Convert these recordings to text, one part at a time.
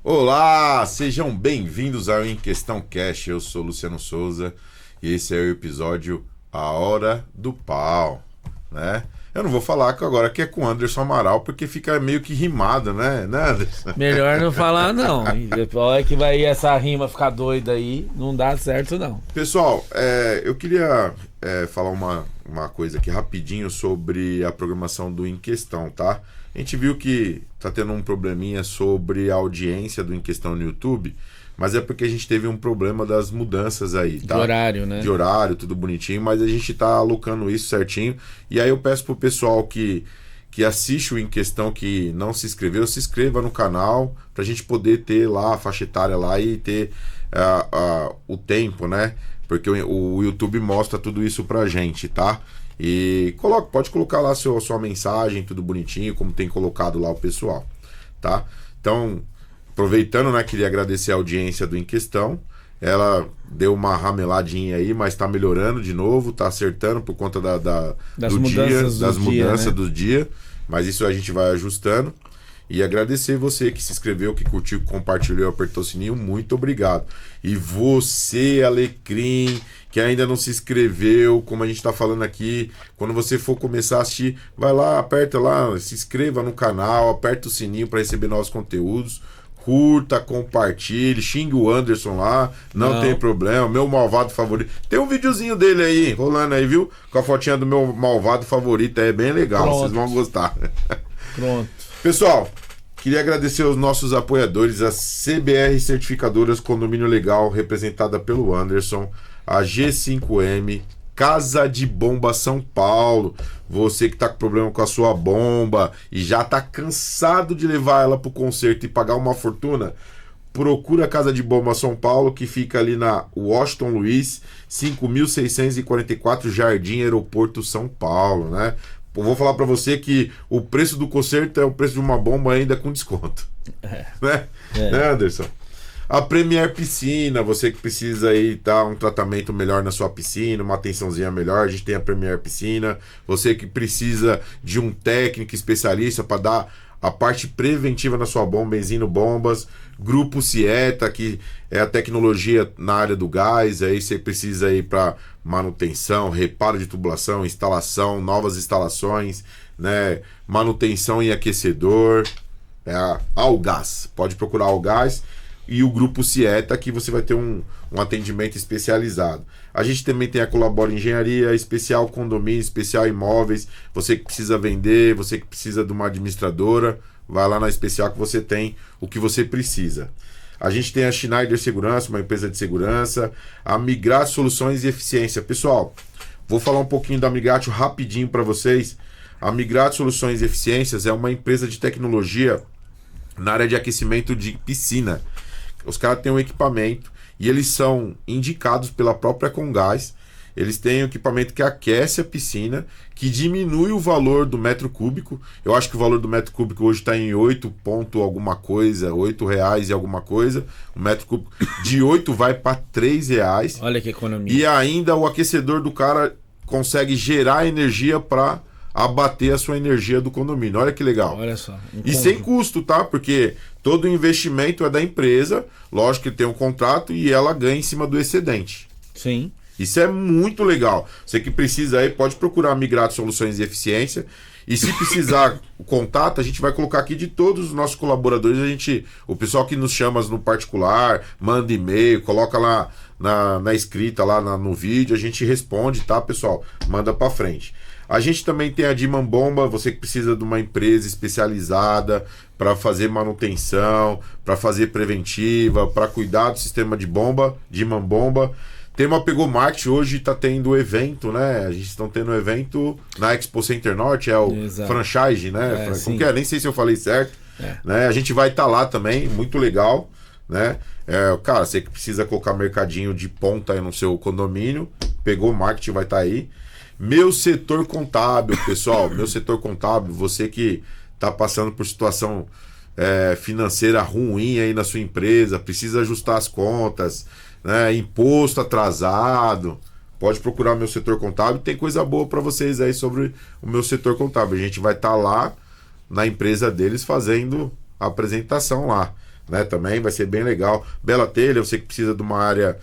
Olá, sejam bem-vindos ao Em Questão Cash. Eu sou Luciano Souza e esse é o episódio A Hora do Pau, né? Eu não vou falar agora que é com Anderson Amaral, porque fica meio que rimado, né, Anderson? Melhor não falar, não. Olha que vai essa rima ficar doida aí, não dá certo, não. Pessoal, eu queria falar uma coisa aqui rapidinho sobre a programação do Em Questão, tá? A gente viu que tá tendo um probleminha sobre a audiência do Em Questão no YouTube, mas é porque a gente teve um problema das mudanças aí, tá? De horário, né? De horário, tudo bonitinho, mas a gente tá alocando isso certinho. E aí eu peço pro pessoal que assiste o Em Questão, que não se inscreveu, se inscreva no canal, pra gente poder ter lá a faixa etária lá e ter o tempo, né? Porque o YouTube mostra tudo isso pra gente, tá? E pode colocar lá sua mensagem, tudo bonitinho, como tem colocado lá o pessoal, tá? Então, aproveitando, né, queria agradecer a audiência do Em Questão. Ela deu uma rameladinha aí, mas tá melhorando de novo, tá acertando por conta das mudanças do dia. Mas isso a gente vai ajustando. E agradecer você que se inscreveu, que curtiu, que compartilhou, apertou o sininho. Muito obrigado. E você, Alecrim, que ainda não se inscreveu, como a gente está falando aqui, quando você for começar a assistir, vai lá, aperta lá, se inscreva no canal, aperta o sininho para receber novos conteúdos. Curta, compartilhe, xingue o Anderson lá, não tem problema, meu malvado favorito. Tem um videozinho dele aí, rolando aí, viu? Com a fotinha do meu malvado favorito, é bem legal, Pronto. Vocês vão gostar. Pronto. Pessoal, queria agradecer aos nossos apoiadores, a CBR Certificadoras Condomínio Legal, representada pelo Anderson, a G5M, Casa de Bomba São Paulo. Você que tá com problema com a sua bomba e já tá cansado de levar ela pro conserto e pagar uma fortuna, procura a Casa de Bomba São Paulo, que fica ali na Washington Luiz, 5.644, Jardim Aeroporto São Paulo, né? Eu vou falar pra você que o preço do conserto é o preço de uma bomba ainda com desconto. Né, Anderson? A Premier Piscina, você que precisa aí dar um tratamento melhor na sua piscina, uma atençãozinha melhor, a gente tem a Premier Piscina. Você que precisa de um técnico especialista para dar a parte preventiva na sua bomba, Benzino Bombas. Grupo Cieta, que é a tecnologia na área do gás, aí você precisa ir para manutenção, reparo de tubulação, instalação, novas instalações, né? Manutenção em aquecedor, a Algás, pode procurar Algás. E o Grupo Cieta, que você vai ter um atendimento especializado. A gente também tem a Colabora Engenharia, Especial Condomínio, Especial Imóveis. Você que precisa vender, você que precisa de uma administradora, vai lá na Especial que você tem o que você precisa. A gente tem a Schneider Segurança, uma empresa de segurança. A Migrat Soluções e Eficiência. Pessoal, vou falar um pouquinho da Migrat rapidinho para vocês. A Migrat Soluções e Eficiências é uma empresa de tecnologia na área de aquecimento de piscina. Os caras têm um equipamento e eles são indicados pela própria Comgás. Eles têm um equipamento que aquece a piscina, que diminui o valor do metro cúbico. Eu acho que o valor do metro cúbico hoje está em 8 ponto alguma coisa, R$8 e alguma coisa. O metro cúbico de 8 vai para R$3. Olha que economia. E ainda o aquecedor do cara consegue gerar energia para abater a sua energia do condomínio. Olha que legal. Olha só. E sem custo, tá? Porque todo o investimento é da empresa, lógico que tem um contrato e ela ganha em cima do excedente. Sim. Isso é muito legal. Você que precisa aí, pode procurar a Migrat Soluções e Eficiência. E se precisar o contato, a gente vai colocar aqui de todos os nossos colaboradores. O pessoal que nos chama no particular, manda e-mail, coloca lá na escrita, lá no vídeo, a gente responde, tá, pessoal? Manda pra frente. A gente também tem a Diman Bomba, você que precisa de uma empresa especializada para fazer manutenção, para fazer preventiva, para cuidar do sistema de bomba, Diman Bomba. Tem uma Pegou Market, hoje está tendo evento, né? A gente está tendo evento na Expo Center Norte, é o franchise, né? Como que é? Nem sei se eu falei certo. Né? A gente vai estar lá também, muito legal, né? Cara, você que precisa colocar mercadinho de ponta aí no seu condomínio, Pegou Market vai estar aí. Meu setor contábil, pessoal, meu setor contábil, você que está passando por situação financeira ruim aí na sua empresa, precisa ajustar as contas, né, imposto atrasado, pode procurar meu setor contábil, tem coisa boa para vocês aí sobre o meu setor contábil. A gente vai estar lá na empresa deles fazendo a apresentação lá, né, também vai ser bem legal. Bela Telha, você que precisa de uma área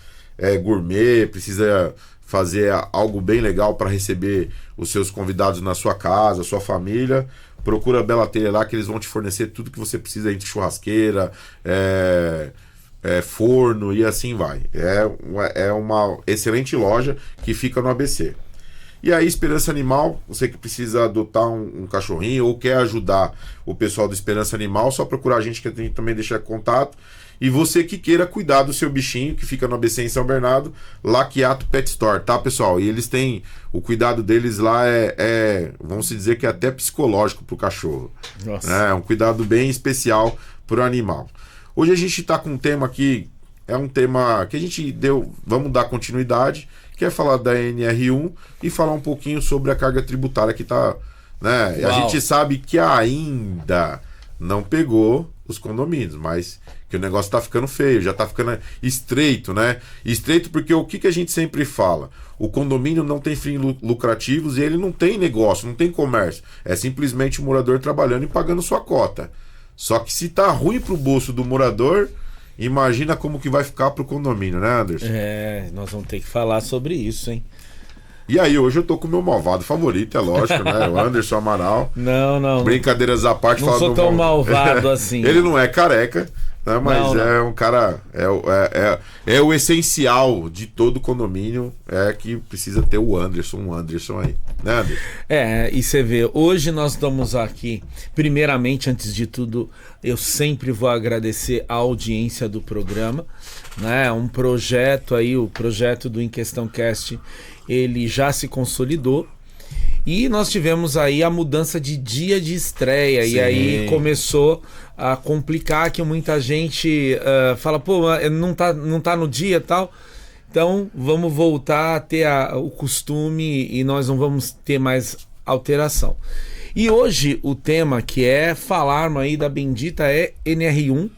gourmet, precisa fazer algo bem legal para receber os seus convidados na sua casa, sua família, procura a Bela Telha lá que eles vão te fornecer tudo que você precisa entre churrasqueira, forno e assim vai. É uma excelente loja que fica no ABC. E aí, Esperança Animal, você que precisa adotar um cachorrinho ou quer ajudar o pessoal do Esperança Animal, só procurar a gente que a gente também deixa contato. E você que queira cuidar do seu bichinho, que fica no ABC em São Bernardo, Laquiato Pet Store, tá, pessoal? E eles têm, o cuidado deles lá vamos dizer que é até psicológico pro cachorro. Nossa. É um cuidado bem especial pro animal. Hoje a gente tá com um tema aqui, é um tema que a gente vamos dar continuidade, que é falar da NR1 e falar um pouquinho sobre a carga tributária que tá, né? A gente sabe que ainda não pegou os condomínios, mas que o negócio tá ficando feio, já tá ficando estreito, né? Estreito porque o que a gente sempre fala? O condomínio não tem fins lucrativos e ele não tem negócio, não tem comércio. É simplesmente o morador trabalhando e pagando sua cota. Só que se tá ruim pro bolso do morador, imagina como que vai ficar pro condomínio, né, Anderson? Nós vamos ter que falar sobre isso, hein? E aí, hoje eu tô com o meu malvado favorito, é lógico, né? O Anderson Amaral. Não. Brincadeiras à parte. Não sou tão malvado assim. Ele não é careca, né? Mas é um cara... É o essencial de todo condomínio, que precisa ter um Anderson aí. Né, Anderson? E você vê, hoje nós estamos aqui, primeiramente, antes de tudo, eu sempre vou agradecer a audiência do programa, né? Um projeto aí, o projeto do Em Questão Cast, ele já se consolidou e nós tivemos aí a mudança de dia de estreia. Sim. E aí começou a complicar, que muita gente fala, pô, não tá no dia e tal, então vamos voltar a ter o costume e nós não vamos ter mais alteração. E hoje o tema que é falarmos aí da bendita NR1,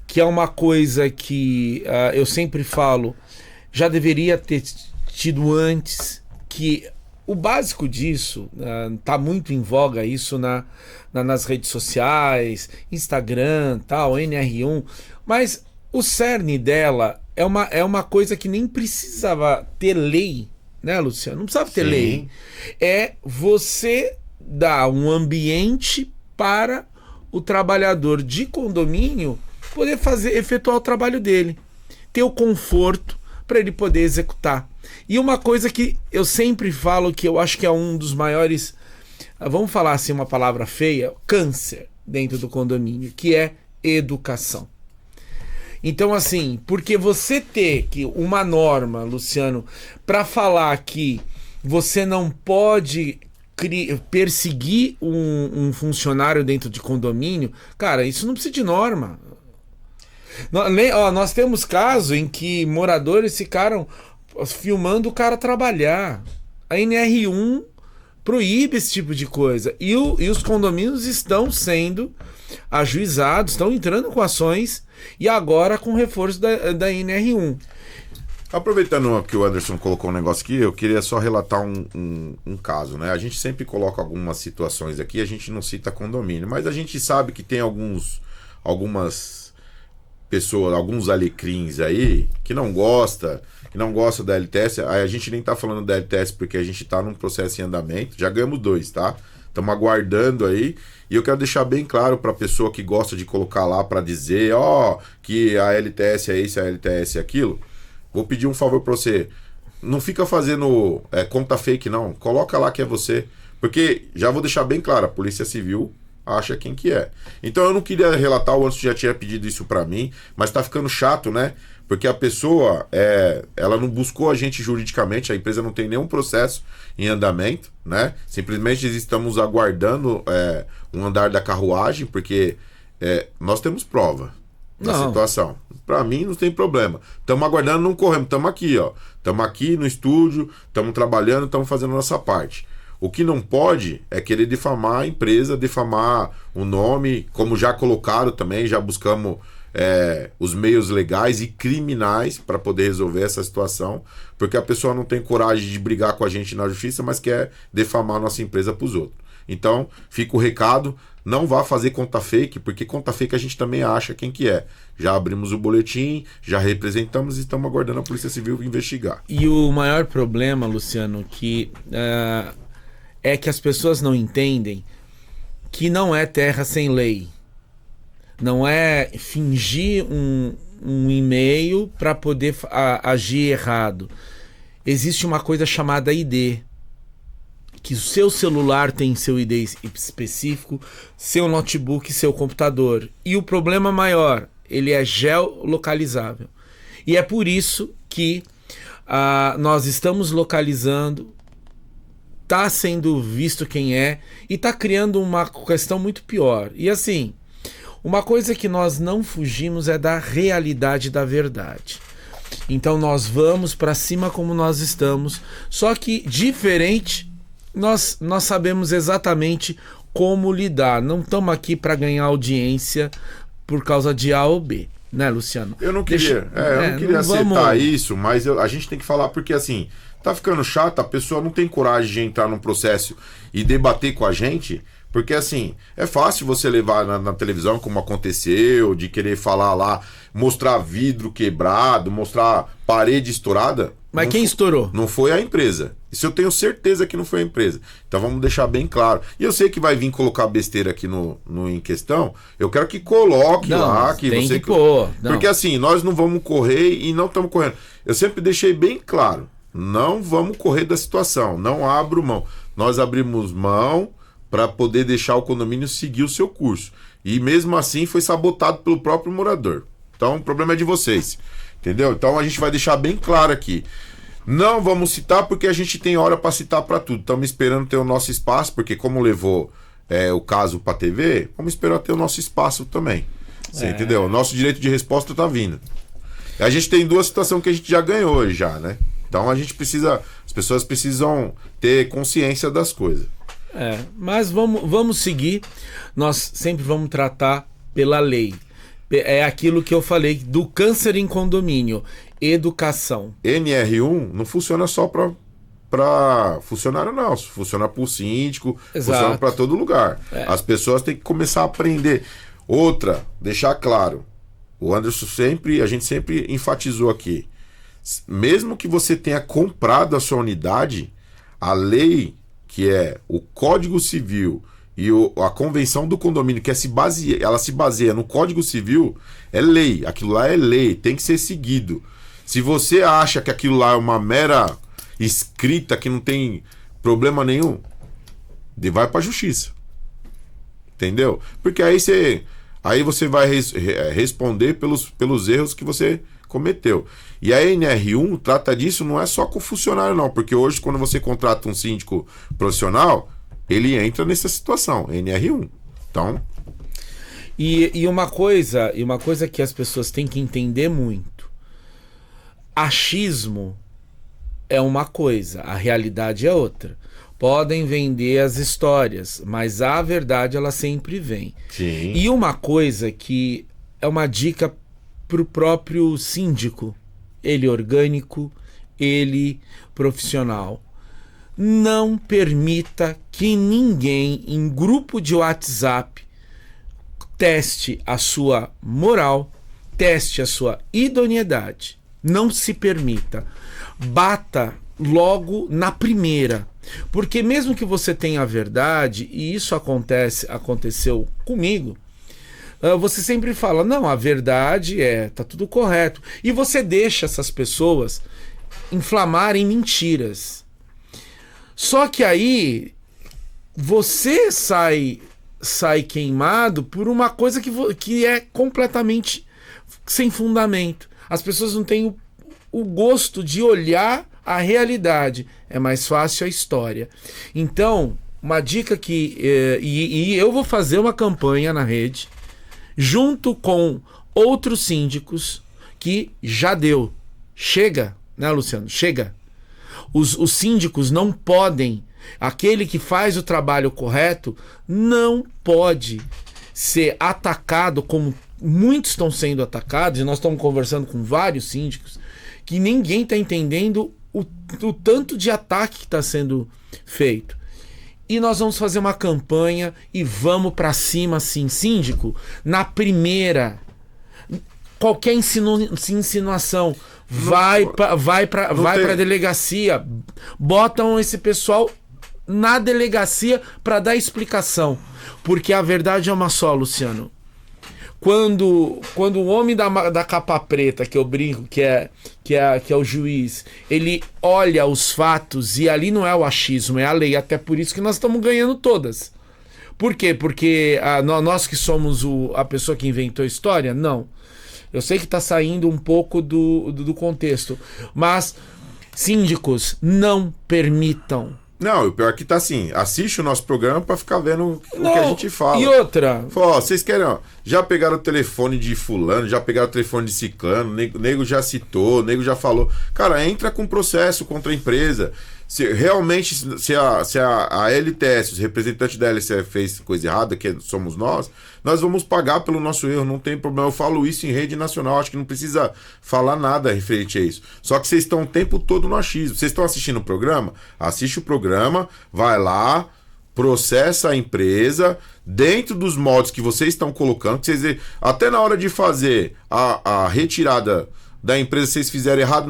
que é uma coisa que eu sempre falo, já deveria ter tido antes, que o básico disso tá muito em voga isso nas redes sociais, Instagram, tal, NR1, mas o cerne dela é uma coisa que nem precisava ter lei, né, Luciano? Não precisava ter lei. É você dar um ambiente para o trabalhador de condomínio poder efetuar o trabalho dele, ter o conforto para ele poder executar. E uma coisa que eu sempre falo, que eu acho que é um dos maiores, vamos falar assim uma palavra feia, câncer dentro do condomínio, que é educação. Então assim, porque você ter uma norma, Luciano, para falar que você não pode perseguir um funcionário dentro de condomínio, cara, isso não precisa de norma. Nós temos casos em que moradores ficaram filmando o cara trabalhar. A NR1 proíbe esse tipo de coisa. E os condomínios estão sendo ajuizados, estão entrando com ações, e agora com reforço da NR1. Aproveitando que o Anderson colocou um negócio aqui, eu queria só relatar um caso, né? A gente sempre coloca algumas situações aqui, a gente não cita condomínio, mas a gente sabe que tem algumas pessoas, alguns alecrins aí que não gosta da LTS. Aí a gente nem tá falando da LTS porque a gente tá num processo em andamento, já ganhamos 2, tá? Estamos aguardando aí, e eu quero deixar bem claro para a pessoa que gosta de colocar lá para dizer, que a LTS é isso, a LTS é aquilo. Vou pedir um favor para você, não fica fazendo conta fake não, coloca lá que é você, porque já vou deixar bem claro, a Polícia Civil acha quem que é. Então eu não queria relatar, o Anderson já tinha pedido isso para mim, mas tá ficando chato, né? Porque a pessoa, ela não buscou a gente juridicamente, a empresa não tem nenhum processo em andamento, né? Simplesmente estamos aguardando um andar da carruagem, porque nós temos prova da situação. Para mim não tem problema. Estamos aguardando, não corremos, estamos aqui, ó. Estamos aqui no estúdio, estamos trabalhando, estamos fazendo a nossa parte. O que não pode é querer difamar a empresa, difamar o nome, como já colocaram também, já buscamos os meios legais e criminais para poder resolver essa situação, porque a pessoa não tem coragem de brigar com a gente na justiça, mas quer difamar a nossa empresa para os outros. Então, fica o recado, não vá fazer conta fake, porque conta fake a gente também acha quem que é. Já abrimos o boletim, já representamos e estamos aguardando a Polícia Civil investigar. E o maior problema, Luciano, que é que as pessoas não entendem que não é terra sem lei. Não é fingir um e-mail para poder agir errado. Existe uma coisa chamada ID, que o seu celular tem seu ID específico, seu notebook, seu computador. E o problema maior, ele é geolocalizável. E é por isso que nós estamos localizando, está sendo visto quem é, e está criando uma questão muito pior. E assim, uma coisa que nós não fugimos é da realidade da verdade. Então nós vamos para cima como nós estamos, só que diferente, nós sabemos exatamente como lidar. Não estamos aqui para ganhar audiência por causa de A ou B, né, Luciano? Eu não queria, eu não queria acertar isso, mas a gente tem que falar porque assim, tá ficando chato, a pessoa não tem coragem de entrar num processo e debater com a gente. Porque assim, é fácil você levar na televisão como aconteceu, de querer falar lá, mostrar vidro quebrado, mostrar parede estourada. Mas quem estourou? Não foi a empresa. Isso eu tenho certeza que não foi a empresa. Então vamos deixar bem claro. E eu sei que vai vir colocar besteira aqui no em questão. Eu quero que coloque lá. Que tem você... que pôr. Porque assim, nós não vamos correr e não estamos correndo. Eu sempre deixei bem claro. Não vamos correr da situação. Não abro mão. Nós abrimos mão para poder deixar o condomínio seguir o seu curso. E mesmo assim foi sabotado pelo próprio morador. Então o problema é de vocês. Entendeu? Então a gente vai deixar bem claro aqui. Não vamos citar porque a gente tem hora para citar para tudo. Estamos esperando ter o nosso espaço, porque como levou o caso para TV, vamos esperar ter o nosso espaço também. Você entendeu? O nosso direito de resposta está vindo. A gente tem duas situações que a gente já ganhou já, né? Então a gente precisa, as pessoas precisam ter consciência das coisas. Mas vamos seguir. Nós sempre vamos tratar pela lei. É aquilo que eu falei do câncer em condomínio. Educação. NR1 não funciona só para funcionário, não. Funciona para o síndico, funciona para todo lugar. As pessoas têm que começar a aprender. Outra, deixar claro. O Anderson a gente sempre enfatizou aqui. Mesmo que você tenha comprado a sua unidade, a lei, que é o Código Civil e a Convenção do Condomínio, que ela se baseia no Código Civil, é lei. Aquilo lá é lei, tem que ser seguido. Se você acha que aquilo lá é uma mera escrita que não tem problema nenhum, vai para a justiça. Entendeu? Porque aí você vai responder pelos erros que você cometeu. E a NR1 trata disso, não é só com o funcionário não, porque hoje quando você contrata um síndico profissional, ele entra nessa situação, NR1. Então... E uma coisa que as pessoas têm que entender muito. Achismo é uma coisa, a realidade é outra. Podem vender as histórias, mas a verdade ela sempre vem. Sim. E uma coisa que é uma dica para o próprio síndico, ele orgânico, ele profissional. Não permita que ninguém em grupo de WhatsApp teste a sua moral, teste a sua idoneidade. Não se permita. Bata logo na primeira. Porque mesmo que você tenha a verdade, e isso aconteceu comigo, você sempre fala, não, a verdade tá tudo correto. E você deixa essas pessoas inflamarem mentiras. Só que aí você sai queimado por uma coisa que é completamente sem fundamento. As pessoas não têm o gosto de olhar a realidade. É mais fácil a história. Então, uma dica que... E eu vou fazer uma campanha na rede junto com outros síndicos que já deu. Chega, né, Luciano? Chega. Os síndicos não podem, aquele que faz o trabalho correto, não pode ser atacado como muitos estão sendo atacados, e nós estamos conversando com vários síndicos, que ninguém está entendendo o tanto de ataque que está sendo feito. E nós vamos fazer uma campanha e vamos para cima, assim, síndico, na primeira. Qualquer insinuação, vai para delegacia, botam esse pessoal na delegacia para dar explicação. Porque a verdade é uma só, Luciano. Quando o homem da capa preta, que eu brinco, que é o juiz, ele olha os fatos, e ali não é o achismo, é a lei. Até por isso que nós estamos ganhando todas. Por quê? Porque nós que somos a pessoa que inventou a história? Não. Eu sei que está saindo um pouco do contexto, mas síndicos, não permitam. Não, o pior é que tá assim, assiste o nosso programa pra ficar vendo o que a gente fala. E outra... Ó, vocês querem, ó, já pegaram o telefone de fulano, já pegaram o telefone de ciclano, nego já citou, nego já falou. Cara, entra com processo contra a empresa. Se realmente, se a LTS, os representantes da LTS fez coisa errada, que somos nós vamos pagar pelo nosso erro, não tem problema. Eu falo isso em rede nacional, acho que não precisa falar nada referente a isso. Só que vocês estão o tempo todo no achismo. Vocês estão assistindo o programa? Assiste o programa, vai lá, processa a empresa, dentro dos moldes que vocês estão colocando, que vocês, até na hora de fazer a retirada da empresa, vocês fizeram errado,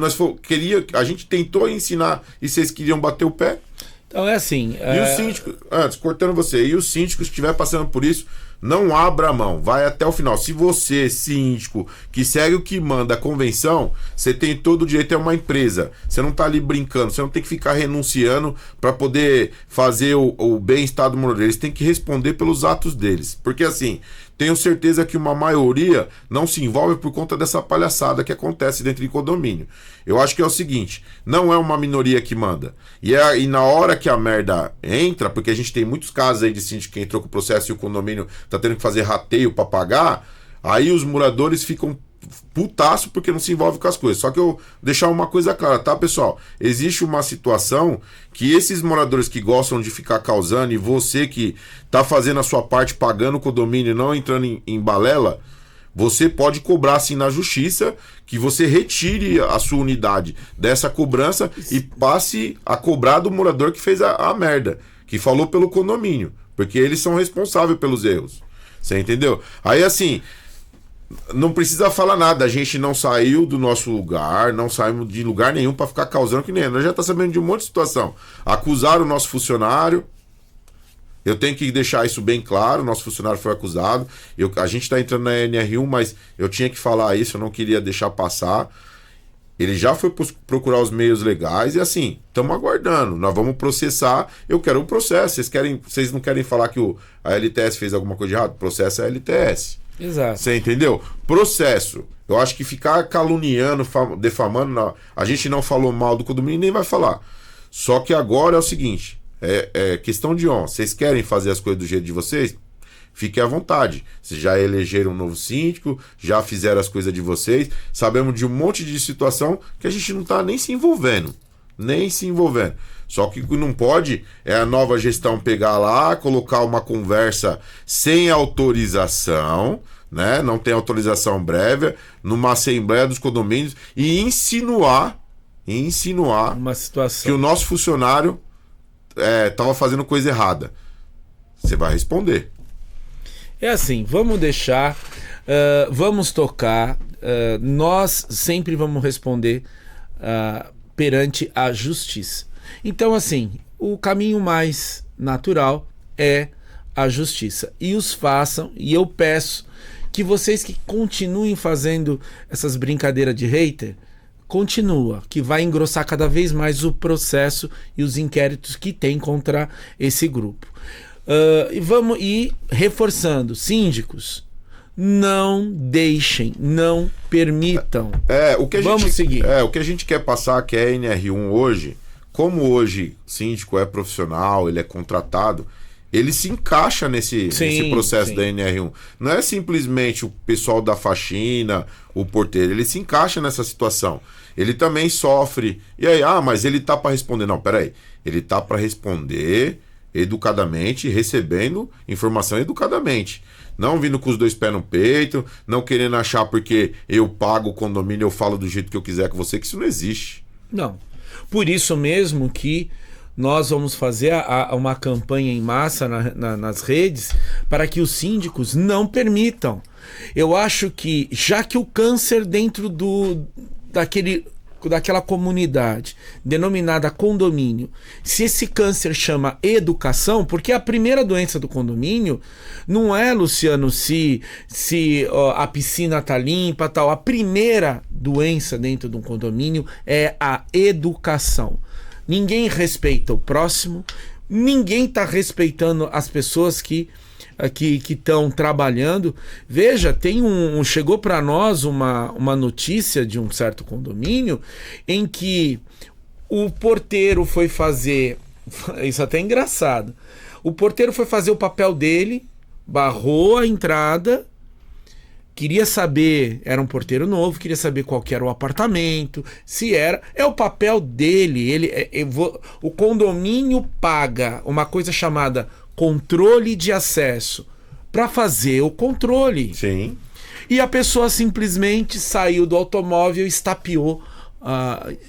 a gente tentou ensinar e vocês queriam bater o pé. Então é assim... E o síndico, antes, cortando você, e o síndico, se estiver passando por isso, não abra a mão, vai até o final. Se você, síndico, que segue o que manda a convenção, você tem todo o direito, é uma empresa. Você não tá ali brincando, você não tem que ficar renunciando para poder fazer o bem-estar do morador. Eles têm que responder pelos atos deles. Porque assim, tenho certeza que uma maioria não se envolve por conta dessa palhaçada que acontece dentro de condomínio. Eu acho que é o seguinte, não é uma minoria que manda. E na hora que a merda entra, porque a gente tem muitos casos aí de síndico que entrou com o processo e o condomínio tá tendo que fazer rateio para pagar, aí os moradores ficam putaço porque não se envolve com as coisas. Só que eu deixar uma coisa clara, tá, pessoal? Existe uma situação que esses moradores que gostam de ficar causando, e você que tá fazendo a sua parte, pagando o condomínio e não entrando em balela, você pode cobrar assim na justiça, que você retire a sua unidade dessa cobrança e passe a cobrar do morador que fez a merda, que falou pelo condomínio, porque eles são responsáveis pelos erros. Você entendeu? Aí assim, não precisa falar nada, a gente não saiu do nosso lugar, não saímos de lugar nenhum para ficar causando que nem. Nós já tá sabendo de um monte de situação. Acusaram o nosso funcionário. Eu tenho que deixar isso bem claro, nosso funcionário foi acusado. A gente está entrando na NR1, mas eu tinha que falar isso, eu não queria deixar passar. Ele já foi procurar os meios legais e assim, estamos aguardando. Nós vamos processar, eu quero um processo. Vocês não querem falar que a LTS fez alguma coisa de errado? Processo é a LTS. Exato. Você entendeu? Processo. Eu acho que ficar caluniando, defamando, não. A gente não falou mal do condomínio, nem vai falar. Só que agora é o seguinte, é questão de honra. Vocês querem fazer as coisas do jeito de vocês? Fiquem à vontade. Vocês já elegeram um novo síndico, já fizeram as coisas de vocês. Sabemos de um monte de situação que a gente não está nem se envolvendo. Nem se envolvendo. Só que o que não pode é a nova gestão pegar lá, colocar uma conversa sem autorização, né? Não tem autorização prévia, numa assembleia dos condomínios e insinuar uma situação que o nosso funcionário estava fazendo coisa errada. Você vai responder. É assim, vamos deixar, vamos tocar, nós sempre vamos responder perante a justiça. Então, assim, o caminho mais natural é a justiça. E os façam, e eu peço que vocês que continuem fazendo essas brincadeiras de hater, continua, que vai engrossar cada vez mais o processo e os inquéritos que tem contra esse grupo. E vamos ir reforçando, síndicos, não deixem, não permitam. Vamos seguir. O que a gente quer passar, que é a NR1 hoje, como hoje o síndico é profissional, ele é contratado, ele se encaixa nesse processo da NR1. Não é simplesmente o pessoal da faxina, o porteiro, ele se encaixa nessa situação. Ele também sofre. E aí, mas ele tá para responder. Não, peraí. Ele tá para responder educadamente, recebendo informação educadamente. Não vindo com os dois pés no peito, não querendo achar porque eu pago o condomínio, eu falo do jeito que eu quiser com você, que isso não existe. Não. Por isso mesmo que nós vamos fazer uma campanha em massa nas redes para que os síndicos não permitam. Eu acho que, já que o câncer dentro daquela comunidade denominada condomínio, se esse câncer chama educação, porque a primeira doença do condomínio não é, Luciano, se a piscina tá limpa, tal. A primeira doença dentro de um condomínio é a educação. Ninguém respeita o próximo, ninguém está respeitando as pessoas que estão trabalhando. Veja, chegou para nós uma notícia de um certo condomínio em que o porteiro foi fazer, isso até é engraçado, o porteiro foi fazer o papel dele, barrou a entrada, queria saber, era um porteiro novo, queria saber qual que era o apartamento, se era, é o papel dele, o condomínio paga uma coisa chamada controle de acesso para fazer o controle. Sim. E a pessoa simplesmente saiu do automóvel, estapeou,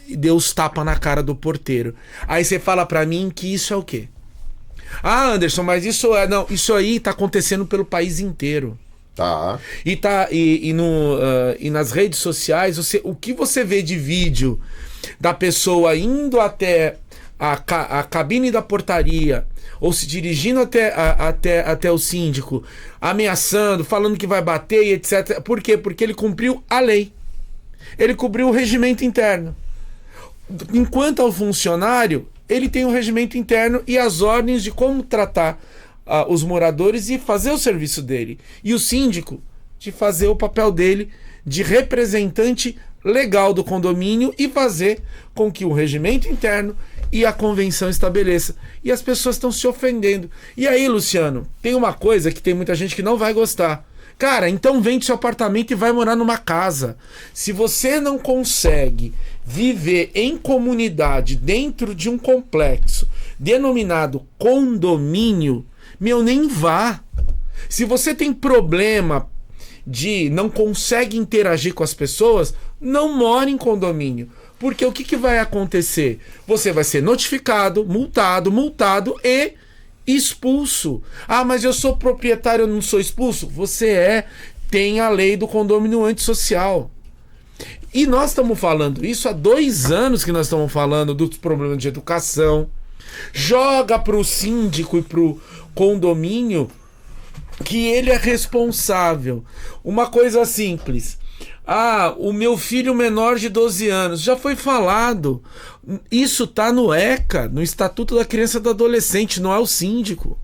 e deu os tapas na cara do porteiro. Aí você fala para mim que isso é o quê? Ah, Anderson, mas isso aí tá acontecendo pelo país inteiro. Tá. E nas redes sociais, o que você vê de vídeo da pessoa indo até a cabine da portaria ou se dirigindo até o síndico, ameaçando, falando que vai bater e etc. Por quê? Porque ele cumpriu a lei. Ele cumpriu o regimento interno. Enquanto ao funcionário, ele tem o regimento interno e as ordens de como tratar os moradores e fazer o serviço dele. E o síndico de fazer o papel dele de representante legal do condomínio e fazer com que o regimento interno e a convenção estabeleça. E as pessoas estão se ofendendo. E aí, Luciano, tem uma coisa que tem muita gente que não vai gostar. Cara, então vende seu apartamento e vai morar numa casa. Se você não consegue viver em comunidade dentro de um complexo denominado condomínio, nem vá. Se você tem problema de não consegue interagir com as pessoas, não mora em condomínio. Porque o que vai acontecer? Você vai ser notificado, multado e expulso. Ah, mas eu sou proprietário, eu não sou expulso? Você tem a lei do condomínio antissocial. E nós estamos falando isso há 2 anos que nós estamos falando dos problemas de educação. Joga para o síndico e para o condomínio que ele é responsável. Uma coisa simples. Ah, o meu filho menor de 12 anos, já foi falado. Isso tá no ECA, no Estatuto da Criança e do Adolescente, não é o síndico.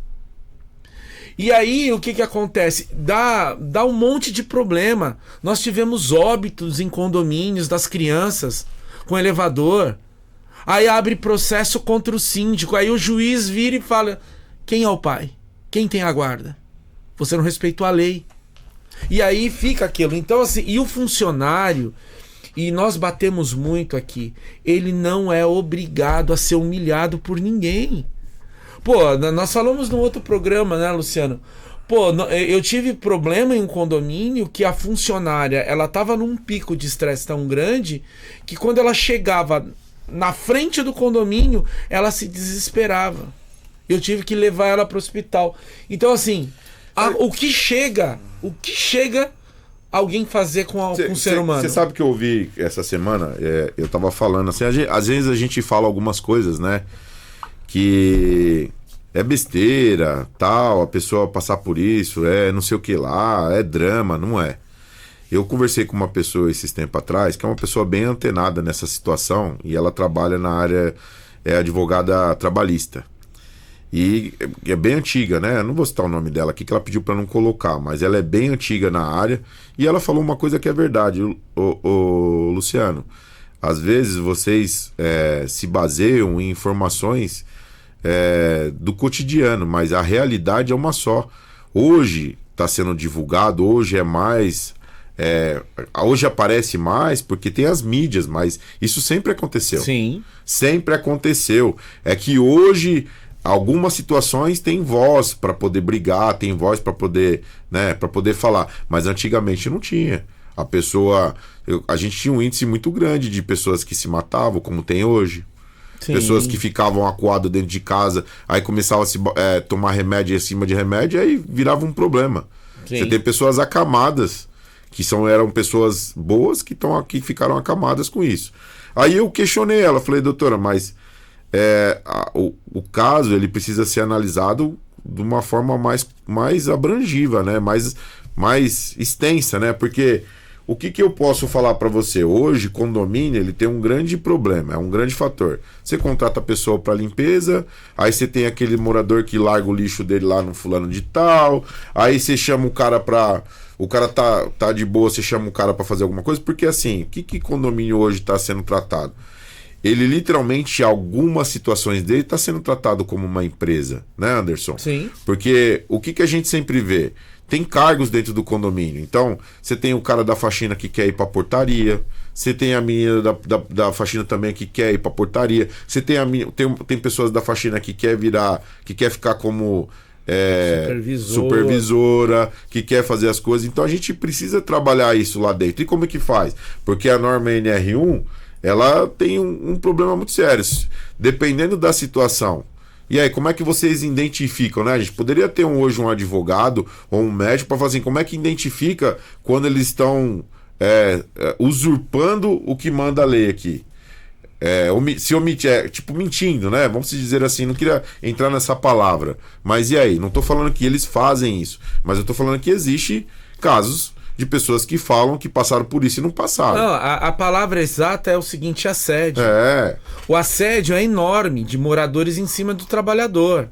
E aí, o que acontece? Dá um monte de problema. Nós tivemos óbitos em condomínios das crianças com elevador. Aí abre processo contra o síndico. Aí o juiz vira e fala: quem é o pai? Quem tem a guarda? Você não respeitou a lei. E aí fica aquilo. Então, assim, e o funcionário, e nós batemos muito aqui, ele não é obrigado a ser humilhado por ninguém. Pô, nós falamos no outro programa, né, Luciano? Pô, eu tive problema em um condomínio que a funcionária, ela tava num pico de estresse tão grande que quando ela chegava na frente do condomínio, ela se desesperava. Eu tive que levar ela para o hospital. Então, assim, o que chega alguém fazer com um ser humano? Você sabe que eu ouvi essa semana, eu tava falando assim, às vezes a gente fala algumas coisas, né, que é besteira, tal, a pessoa passar por isso, não sei o que lá, é drama, não é. Eu conversei com uma pessoa esses tempos atrás, que é uma pessoa bem antenada nessa situação, e ela trabalha na área, é advogada trabalhista. E é bem antiga, né? Eu não vou citar o nome dela aqui, que ela pediu para não colocar, mas ela é bem antiga na área, e ela falou uma coisa que é verdade, o Luciano. Às vezes vocês se baseiam em informações do cotidiano, mas a realidade é uma só. Hoje está sendo divulgado, hoje é mais... hoje aparece mais porque tem as mídias, mas isso sempre aconteceu. Sim. Sempre aconteceu. É que hoje algumas situações têm voz para poder brigar, tem voz para poder, né, para poder falar, mas antigamente não tinha. A gente tinha um índice muito grande de pessoas que se matavam, como tem hoje. Sim. Pessoas que ficavam acuadas dentro de casa, aí começavam a tomar remédio em cima de remédio, aí virava um problema. Sim. Você tem pessoas acamadas, que eram pessoas boas, que estão aqui, ficaram acamadas com isso. Aí eu questionei ela, falei, doutora, mas o caso ele precisa ser analisado de uma forma mais abrangiva, né? mais extensa, né? Porque o que eu posso falar para você? Hoje, condomínio, ele tem um grande problema, é um grande fator. Você contrata a pessoa para limpeza, aí você tem aquele morador que larga o lixo dele lá no fulano de tal, aí você chama o cara para... O cara tá de boa, você chama o cara para fazer alguma coisa, porque assim, o que condomínio hoje está sendo tratado? Ele literalmente, em algumas situações dele, está sendo tratado como uma empresa, né, Anderson? Sim. Porque o que a gente sempre vê? Tem cargos dentro do condomínio. Então, você tem o cara da faxina que quer ir para portaria, você tem a menina da faxina também que quer ir para portaria, você tem tem pessoas da faxina que quer ficar como supervisora, que quer fazer as coisas. Então a gente precisa trabalhar isso lá dentro. E como é que faz? Porque a norma NR1, ela tem um problema muito sério. Dependendo da situação. E aí, como é que vocês identificam, né? A gente poderia ter hoje um advogado ou um médico para falar assim, como é que identifica quando eles estão usurpando o que manda a lei aqui? Se omitir, tipo mentindo, né? Vamos dizer assim, não queria entrar nessa palavra. Mas e aí? Não estou falando que eles fazem isso, mas eu estou falando que existe casos de pessoas que falam que passaram por isso e não passaram. Não, a palavra exata é o seguinte, assédio. O assédio é enorme de moradores em cima do trabalhador.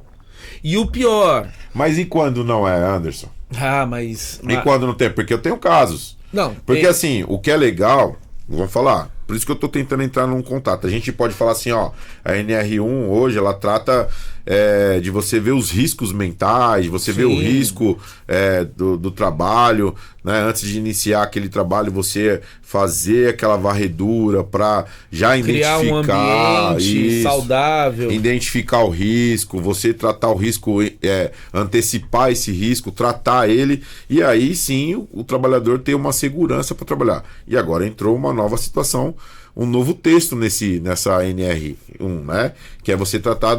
E o pior... Mas e quando não é, Anderson? E quando não tem? Porque eu tenho casos. Não. Porque assim, o que é legal, vamos falar... Por isso que eu estou tentando entrar num contato. A gente pode falar assim, ó, a NR1 hoje, ela trata de você ver os riscos mentais, você ver o risco do trabalho, né? Antes de iniciar aquele trabalho, você fazer aquela varredura para já criar identificar um ambiente saudável, identificar o risco, você tratar o risco, antecipar esse risco, tratar ele, e aí sim o trabalhador tem uma segurança para trabalhar. E agora entrou uma nova situação, um novo texto nessa NR1, né? Que é você tratar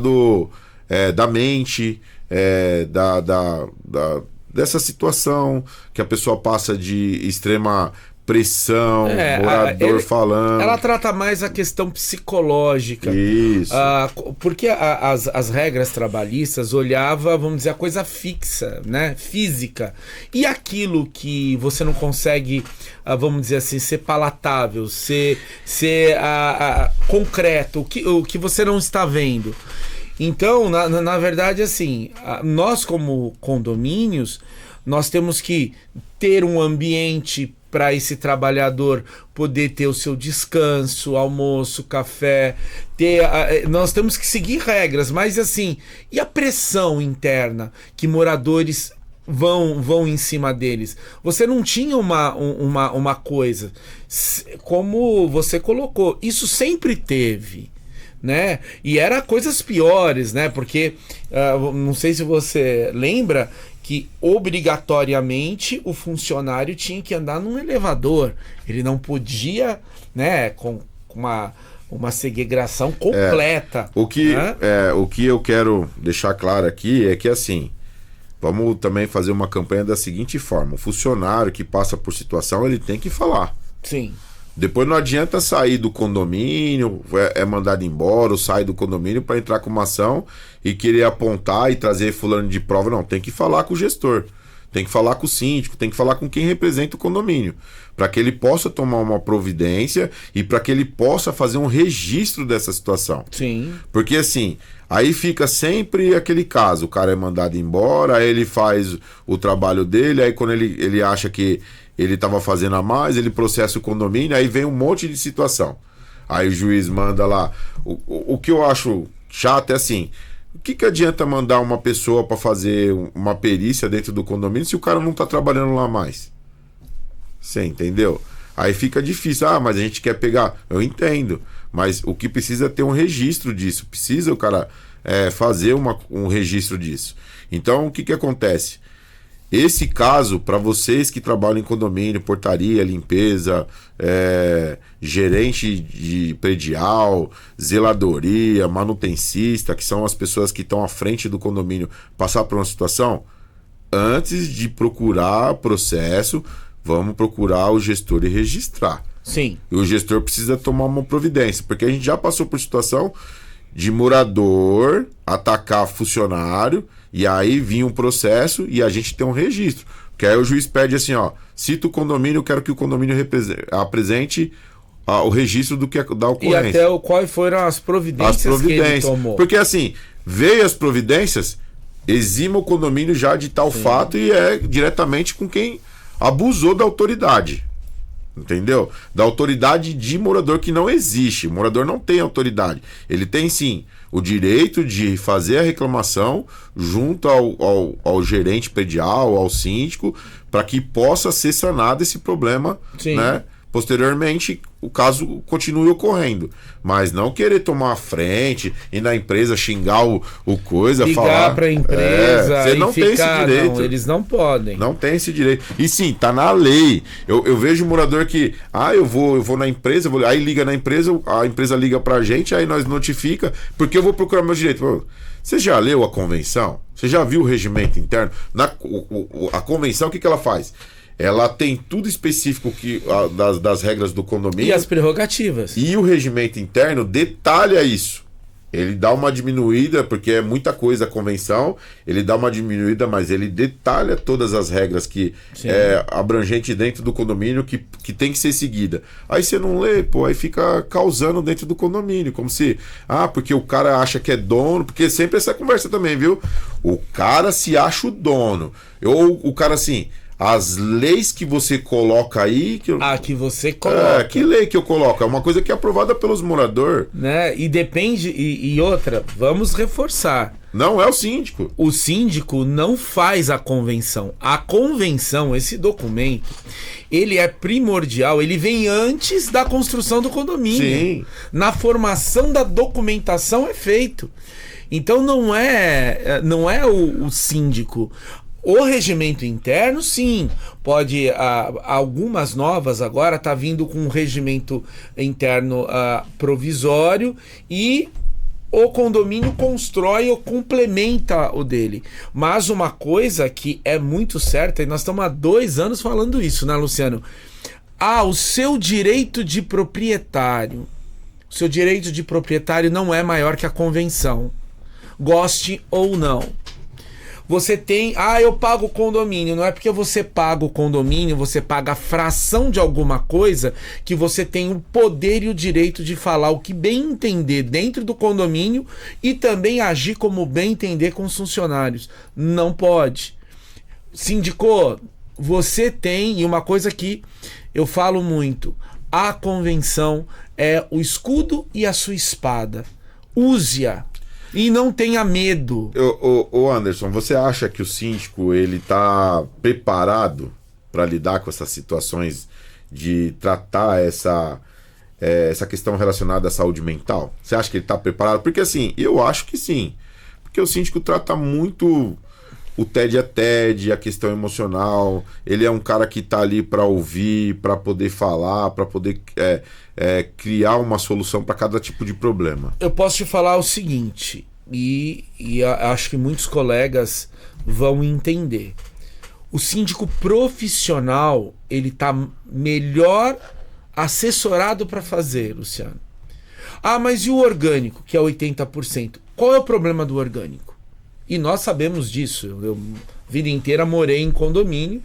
da mente, dessa situação que a pessoa passa de extrema pressão, morador falando. Ela trata mais a questão psicológica. Isso. Porque as regras trabalhistas olhava, vamos dizer, a coisa fixa, né? Física. E aquilo que você não consegue, vamos dizer assim, ser palatável, ser concreto, o que você não está vendo. Então, na verdade, assim, nós como condomínios, nós temos que ter um ambiente para esse trabalhador poder ter o seu descanso, almoço, café, nós temos que seguir regras, mas assim, e a pressão interna que moradores vão em cima deles? Você não tinha uma coisa, como você colocou, isso sempre teve, né? E era coisas piores, né? Porque não sei se você lembra que obrigatoriamente o funcionário tinha que andar num elevador. Ele não podia, né, com uma segregação completa. O que eu quero deixar claro aqui é que assim, vamos também fazer uma campanha da seguinte forma: o funcionário que passa por situação, ele tem que falar. Sim. Depois não adianta sair do condomínio, mandado embora, ou sair do condomínio para entrar com uma ação e querer apontar e trazer fulano de prova. Não, tem que falar com o gestor, tem que falar com o síndico, tem que falar com quem representa o condomínio, para que ele possa tomar uma providência e para que ele possa fazer um registro dessa situação. Sim. Porque assim, aí fica sempre aquele caso, o cara é mandado embora, aí ele faz o trabalho dele, aí quando ele acha que ele estava fazendo a mais, ele processa o condomínio, aí vem um monte de situação. Aí o juiz manda lá. O que eu acho chato é assim, o que adianta mandar uma pessoa para fazer uma perícia dentro do condomínio se o cara não está trabalhando lá mais? Você entendeu? Aí fica difícil. Mas a gente quer pegar. Eu entendo, mas o que precisa é ter um registro disso. Precisa o cara fazer um registro disso. Então o que acontece? Esse caso, para vocês que trabalham em condomínio, portaria, limpeza, gerente de predial, zeladoria, manutencista, que são as pessoas que estão à frente do condomínio, passar por uma situação, antes de procurar processo, vamos procurar o gestor e registrar. Sim. E o gestor precisa tomar uma providência, porque a gente já passou por situação de morador atacar funcionário, e aí vinha um processo e a gente tem um registro. Porque aí o juiz pede assim, ó, cita o condomínio, eu quero que o condomínio apresente o registro do que da ocorrência. E até quais foram as providências que ele tomou. Porque assim, veio as providências, exima o condomínio já de tal fato e é diretamente com quem abusou da autoridade. Entendeu? Da autoridade de morador, que não existe. O morador não tem autoridade. Ele tem sim o direito de fazer a reclamação junto ao gerente predial, ao síndico, para que possa ser sanado esse problema, né? Posteriormente, o caso continue ocorrendo. Mas não querer tomar a frente e na empresa xingar o coisa, ligar falar... Ligar pra empresa você não tem esse direito. Não, eles não podem. Não tem esse direito. E sim, tá na lei. Eu vejo um morador que... eu vou na empresa, aí liga na empresa, a empresa liga pra gente, aí nós notifica, porque eu vou procurar meu direito. Pô, você já leu a convenção? Você já viu o regimento interno? A convenção, o que ela faz? Ela tem tudo específico das regras do condomínio. E as prerrogativas. E o regimento interno detalha isso. Ele dá uma diminuída, porque é muita coisa a convenção, ele dá uma diminuída, mas ele detalha todas as regras que é abrangente dentro do condomínio que tem que ser seguida. Aí você não lê, pô, aí fica causando dentro do condomínio, como se, porque o cara acha que é dono, porque sempre essa conversa também, viu? O cara se acha o dono. Ou o cara assim... As leis que você coloca aí... que você coloca. Que lei que eu coloco? É uma coisa que é aprovada pelos moradores. Né? E depende... E outra, vamos reforçar. Não é o síndico. O síndico não faz a convenção. A convenção, esse documento, ele é primordial, ele vem antes da construção do condomínio. Sim. Na formação da documentação é feito. Então não é o síndico... O regimento interno, sim, pode, algumas novas agora tá vindo com um regimento interno provisório e o condomínio constrói ou complementa o dele. Mas uma coisa que é muito certa, e nós estamos há 2 anos falando isso, né, Luciano? O seu direito de proprietário. O seu direito de proprietário não é maior que a convenção. Goste ou não. Você tem, eu pago o condomínio. Não é porque você paga o condomínio, você paga a fração de alguma coisa, que você tem o poder e o direito de falar o que bem entender dentro do condomínio e também agir como bem entender com os funcionários. Não pode. Síndico, você tem, e uma coisa que eu falo muito, a convenção é o escudo e a sua espada. Use-a. E não tenha medo. Ô Anderson, você acha que o síndico ele tá preparado para lidar com essas situações de tratar essa questão relacionada à saúde mental? Você acha que ele tá preparado? Porque assim, eu acho que sim. Porque o síndico trata muito o TED a TED, a questão emocional. Ele é um cara que tá ali para ouvir, para poder falar, para poder criar uma solução para cada tipo de problema. Eu posso te falar o seguinte, e acho que muitos colegas vão entender. O síndico profissional, ele tá melhor assessorado para fazer, Luciano. Mas e o orgânico, que é 80%? Qual é o problema do orgânico? E nós sabemos disso. Eu a vida inteira morei em condomínio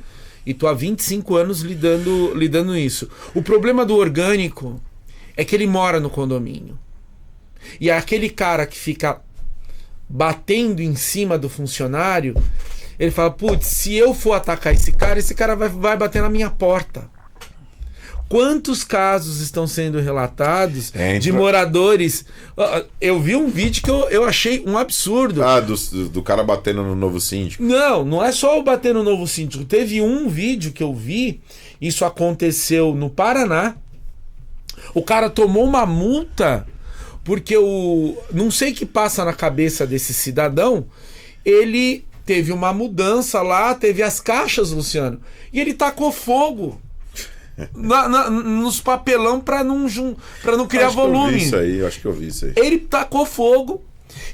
e tô há 25 anos lidando isso. O problema do orgânico é que ele mora no condomínio. E aquele cara que fica batendo em cima do funcionário, ele fala, putz, se eu for atacar esse cara vai bater na minha porta. Quantos casos estão sendo relatados de moradores? Eu vi um vídeo que eu achei um absurdo. Do cara batendo no novo síndico. Não é só o bater no novo síndico. Teve um vídeo que eu vi, isso aconteceu no Paraná. O cara tomou uma multa porque não sei o que passa na cabeça desse cidadão, ele teve uma mudança lá, teve as caixas, Luciano, e ele tacou fogo nos papelão para não criar volume. Acho que eu vi isso aí. Ele tacou fogo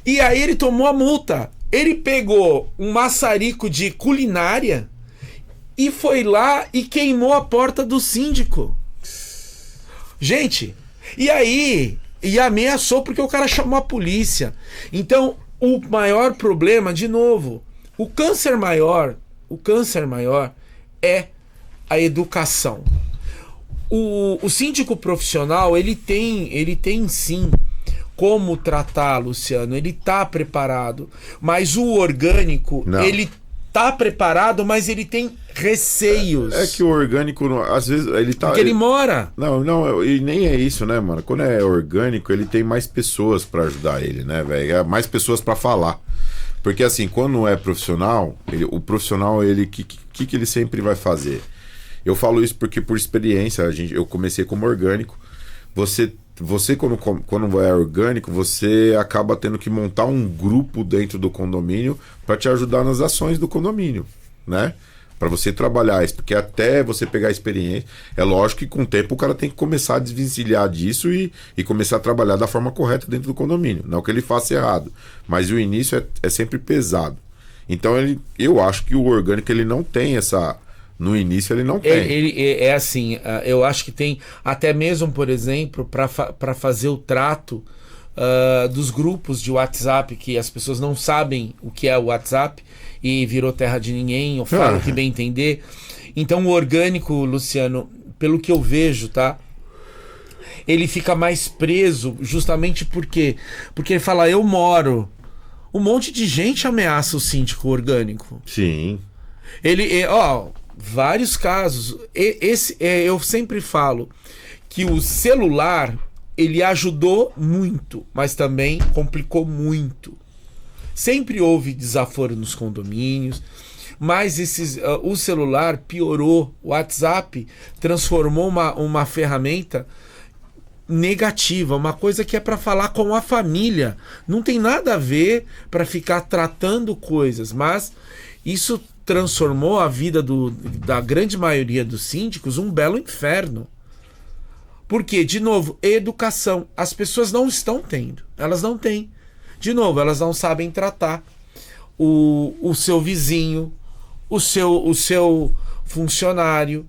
e aí ele tomou a multa. Ele pegou um maçarico de culinária e foi lá e queimou a porta do síndico. Gente, e ameaçou porque o cara chamou a polícia. Então, o maior problema, de novo, o câncer maior é a educação. O síndico profissional, ele tem sim como tratar, Luciano, ele tá preparado, mas o orgânico, não. Ele tá preparado, mas ele tem receios. É que o orgânico, às vezes, ele tá... Porque ele mora. Não, e nem é isso, né, mano? Quando é orgânico, ele tem mais pessoas pra ajudar ele, né, velho? Mais pessoas pra falar. Porque, assim, quando é profissional, o profissional, ele, que ele sempre vai fazer? Eu falo isso porque, por experiência, eu comecei como orgânico. Você quando é orgânico, você acaba tendo que montar um grupo dentro do condomínio para te ajudar nas ações do condomínio, né? Para você trabalhar isso, porque até você pegar a experiência, é lógico que com o tempo o cara tem que começar a desvencilhar disso e começar a trabalhar da forma correta dentro do condomínio. Não que ele faça errado, mas o início é sempre pesado. Então eu acho que o orgânico ele não tem essa... No início ele não tem. É assim, eu acho que tem até mesmo, por exemplo, para fazer o trato dos grupos de WhatsApp, que as pessoas não sabem o que é o WhatsApp e virou terra de ninguém, eu falo que bem entender. Então o orgânico, Luciano, pelo que eu vejo, tá? Ele fica mais preso justamente porque ele fala, eu moro. Um monte de gente ameaça o síndico orgânico. Sim. Vários casos. Eu sempre falo que o celular ele ajudou muito, mas também complicou muito. Sempre houve desaforo nos condomínios, mas o celular piorou. O WhatsApp transformou uma ferramenta negativa, uma coisa que é para falar com a família. Não tem nada a ver para ficar tratando coisas, mas isso transformou a vida da grande maioria dos síndicos um belo inferno. Porque, de novo, educação. As pessoas não estão tendo. Elas não têm. De novo, elas não sabem tratar o seu vizinho, o seu funcionário.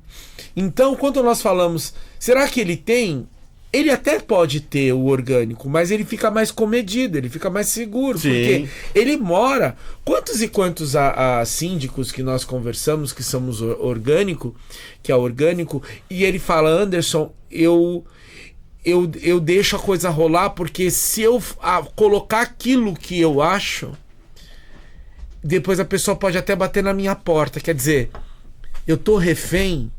Então, quando nós falamos, será que ele tem? Ele até pode ter o orgânico, mas ele fica mais comedido, ele fica mais seguro. Sim. Porque ele mora. Quantos e quantos síndicos que nós conversamos que somos orgânico, que é orgânico, e ele fala, Anderson, eu deixo a coisa rolar, porque se eu colocar aquilo que eu acho, depois a pessoa pode até bater na minha porta. Quer dizer, eu tô refém.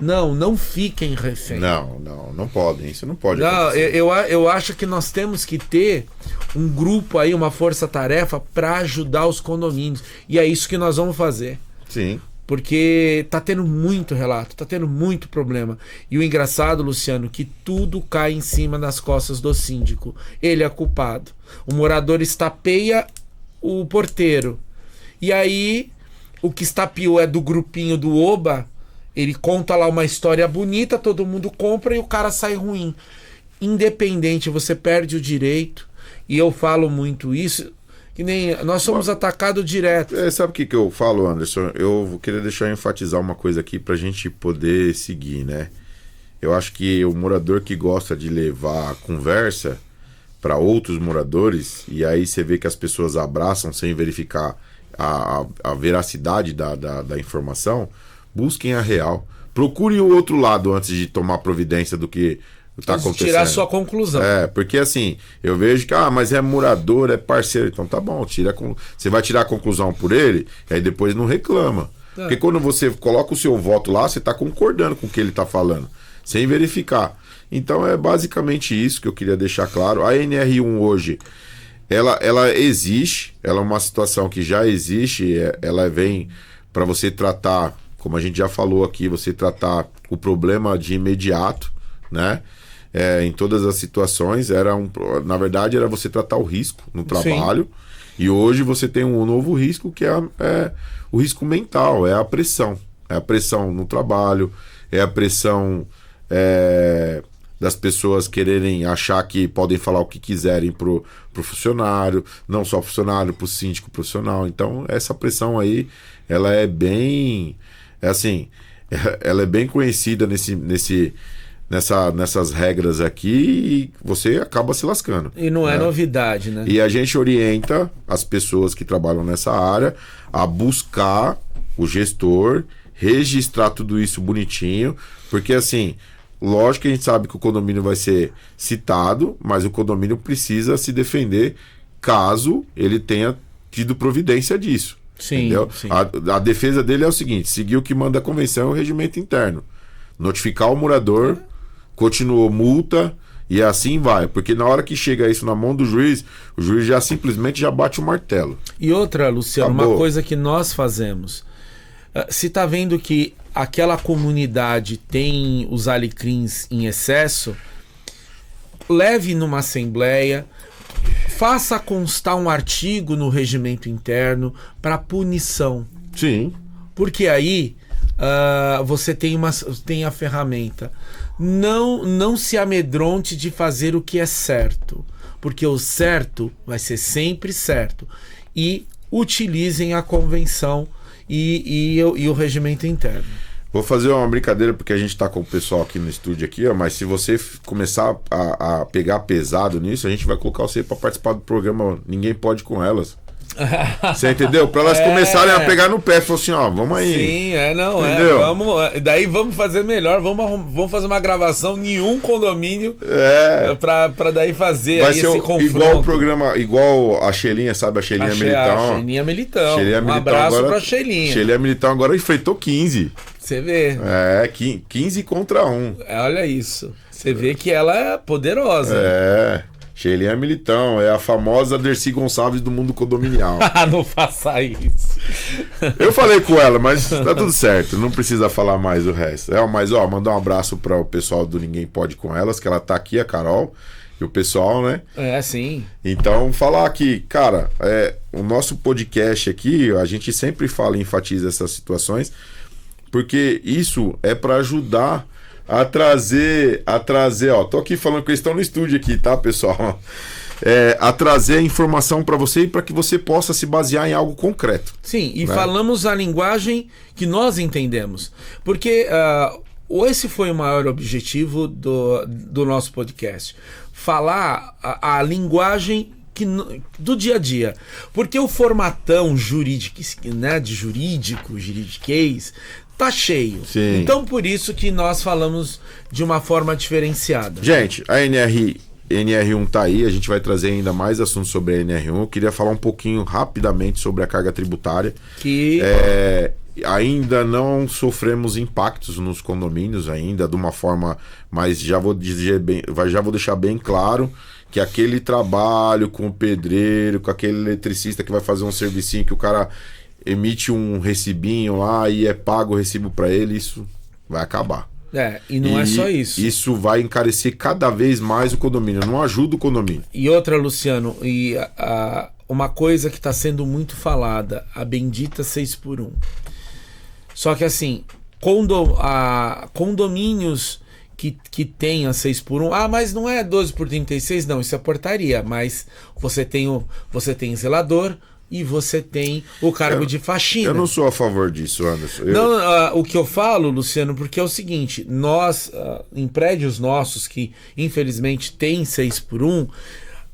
Não fiquem refém. Não podem, isso não pode acontecer. Eu acho que nós temos que ter um grupo aí, uma força-tarefa para ajudar os condomínios. E é isso que nós vamos fazer. Sim. Porque tá tendo muito relato, tá tendo muito problema. E o engraçado, Luciano, que tudo cai em cima das costas do síndico. Ele é culpado. O morador estapeia o porteiro. E aí, o que estapeou é do grupinho do Oba. Ele conta lá uma história bonita, todo mundo compra e o cara sai ruim. Independente, você perde o direito. E eu falo muito isso, que nem nós somos atacados direto. Sabe o que eu falo, Anderson? Eu queria enfatizar uma coisa aqui pra gente poder seguir, né? Eu acho que o morador que gosta de levar a conversa para outros moradores, e aí você vê que as pessoas abraçam sem verificar a veracidade da informação, busquem a real. Procurem o outro lado antes de tomar providência do que está acontecendo. Tirar a sua conclusão. Porque assim, eu vejo que, mas é morador, é parceiro. Então tá bom, você vai tirar a conclusão por ele, e aí depois não reclama. Porque quando você coloca o seu voto lá, você está concordando com o que ele está falando, sem verificar. Então é basicamente isso que eu queria deixar claro. A NR1 hoje, ela existe, ela é uma situação que já existe, ela vem para você tratar, como a gente já falou aqui, você tratar o problema de imediato, né? Em todas as situações, na verdade era você tratar o risco no trabalho. Sim. E hoje você tem um novo risco que é o risco mental, é a pressão. É a pressão no trabalho, é a pressão das pessoas quererem achar que podem falar o que quiserem pro funcionário, não só funcionário, pro síndico profissional. Então, essa pressão aí, ela é bem... ela é bem conhecida nessas regras aqui e você acaba se lascando. E não é novidade, né? E a gente orienta as pessoas que trabalham nessa área a buscar o gestor, registrar tudo isso bonitinho, porque assim, lógico que a gente sabe que o condomínio vai ser citado, mas o condomínio precisa se defender caso ele tenha tido providência disso. Sim, entendeu? sim. A defesa dele é o seguinte: seguir o que manda a convenção e o regimento interno. Notificar o morador, continuou multa e assim vai. Porque na hora que chega isso na mão do juiz, o juiz já simplesmente já bate o martelo. E outra, Luciano, Acabou. uma coisa que nós fazemos. Se está vendo que aquela comunidade tem os alecrins em excesso, leve numa assembleia, faça constar um artigo no regimento interno para punição. Sim. Porque aí você tem a ferramenta. Não se amedronte de fazer o que é certo, porque o certo vai ser sempre certo. E utilizem a convenção e o regimento interno. Vou fazer uma brincadeira porque a gente tá com o pessoal aqui no estúdio aqui, ó, mas se você começar a pegar pesado nisso, a gente vai colocar você para participar do programa Ninguém Pode Com Elas. Você entendeu? Para elas começarem a pegar no pé, falou assim, ó, vamos aí. Sim, entendeu? Daí vamos fazer melhor, vamos fazer uma gravação em um condomínio pra daí fazer vai aí ser esse confronto. igual o programa, igual a Xelinha, sabe? A Xelinha Militão. A Xelinha Militão. Xelinha Um Militão abraço agora, pra Xelinha. Xelinha Militão agora enfrentou 15. Você vê. 15 contra 1. Olha isso. Você vê que ela é poderosa. Xelinha Militão, é a famosa Dercy Gonçalves do mundo condominial. Não faça isso. Eu falei com ela, mas tá tudo certo, não precisa falar mais o resto. Mas mandar um abraço para o pessoal do Ninguém Pode Com Elas, que ela tá aqui, a Carol, e o pessoal, né? Sim. Então, falar aqui, cara, o nosso podcast aqui, a gente sempre fala e enfatiza essas situações, porque isso é para ajudar a trazer, ó, tô aqui falando que eles estão no estúdio aqui, tá, pessoal? A trazer a informação para você e para que você possa se basear em algo concreto. Sim, e falamos a linguagem que nós entendemos. Porque esse foi o maior objetivo do nosso podcast. Falar a linguagem do dia a dia. Porque o formatão jurídico, né, de juridiquês, tá cheio. Sim. Então, por isso que nós falamos de uma forma diferenciada. Gente, a NR1 tá aí, a gente vai trazer ainda mais assuntos sobre a NR1. Eu queria falar um pouquinho rapidamente sobre a carga tributária. Que ainda não sofremos impactos nos condomínios ainda, de uma forma, mas já vou deixar bem claro que aquele trabalho com o pedreiro, com aquele eletricista que vai fazer um servicinho que o cara emite um recibinho lá e é pago o recibo para ele, isso vai acabar. E não é só isso. Isso vai encarecer cada vez mais o condomínio, não ajuda o condomínio. E outra, Luciano, uma coisa que está sendo muito falada, a bendita 6x1. Só que assim, condomínios que tem a 6x1, mas não é 12x36, não, isso é portaria, mas você tem zelador, e você tem o cargo de faxina. Eu não sou a favor disso, Anderson. O que eu falo, Luciano, porque é o seguinte, nós, em prédios nossos que infelizmente tem 6x1,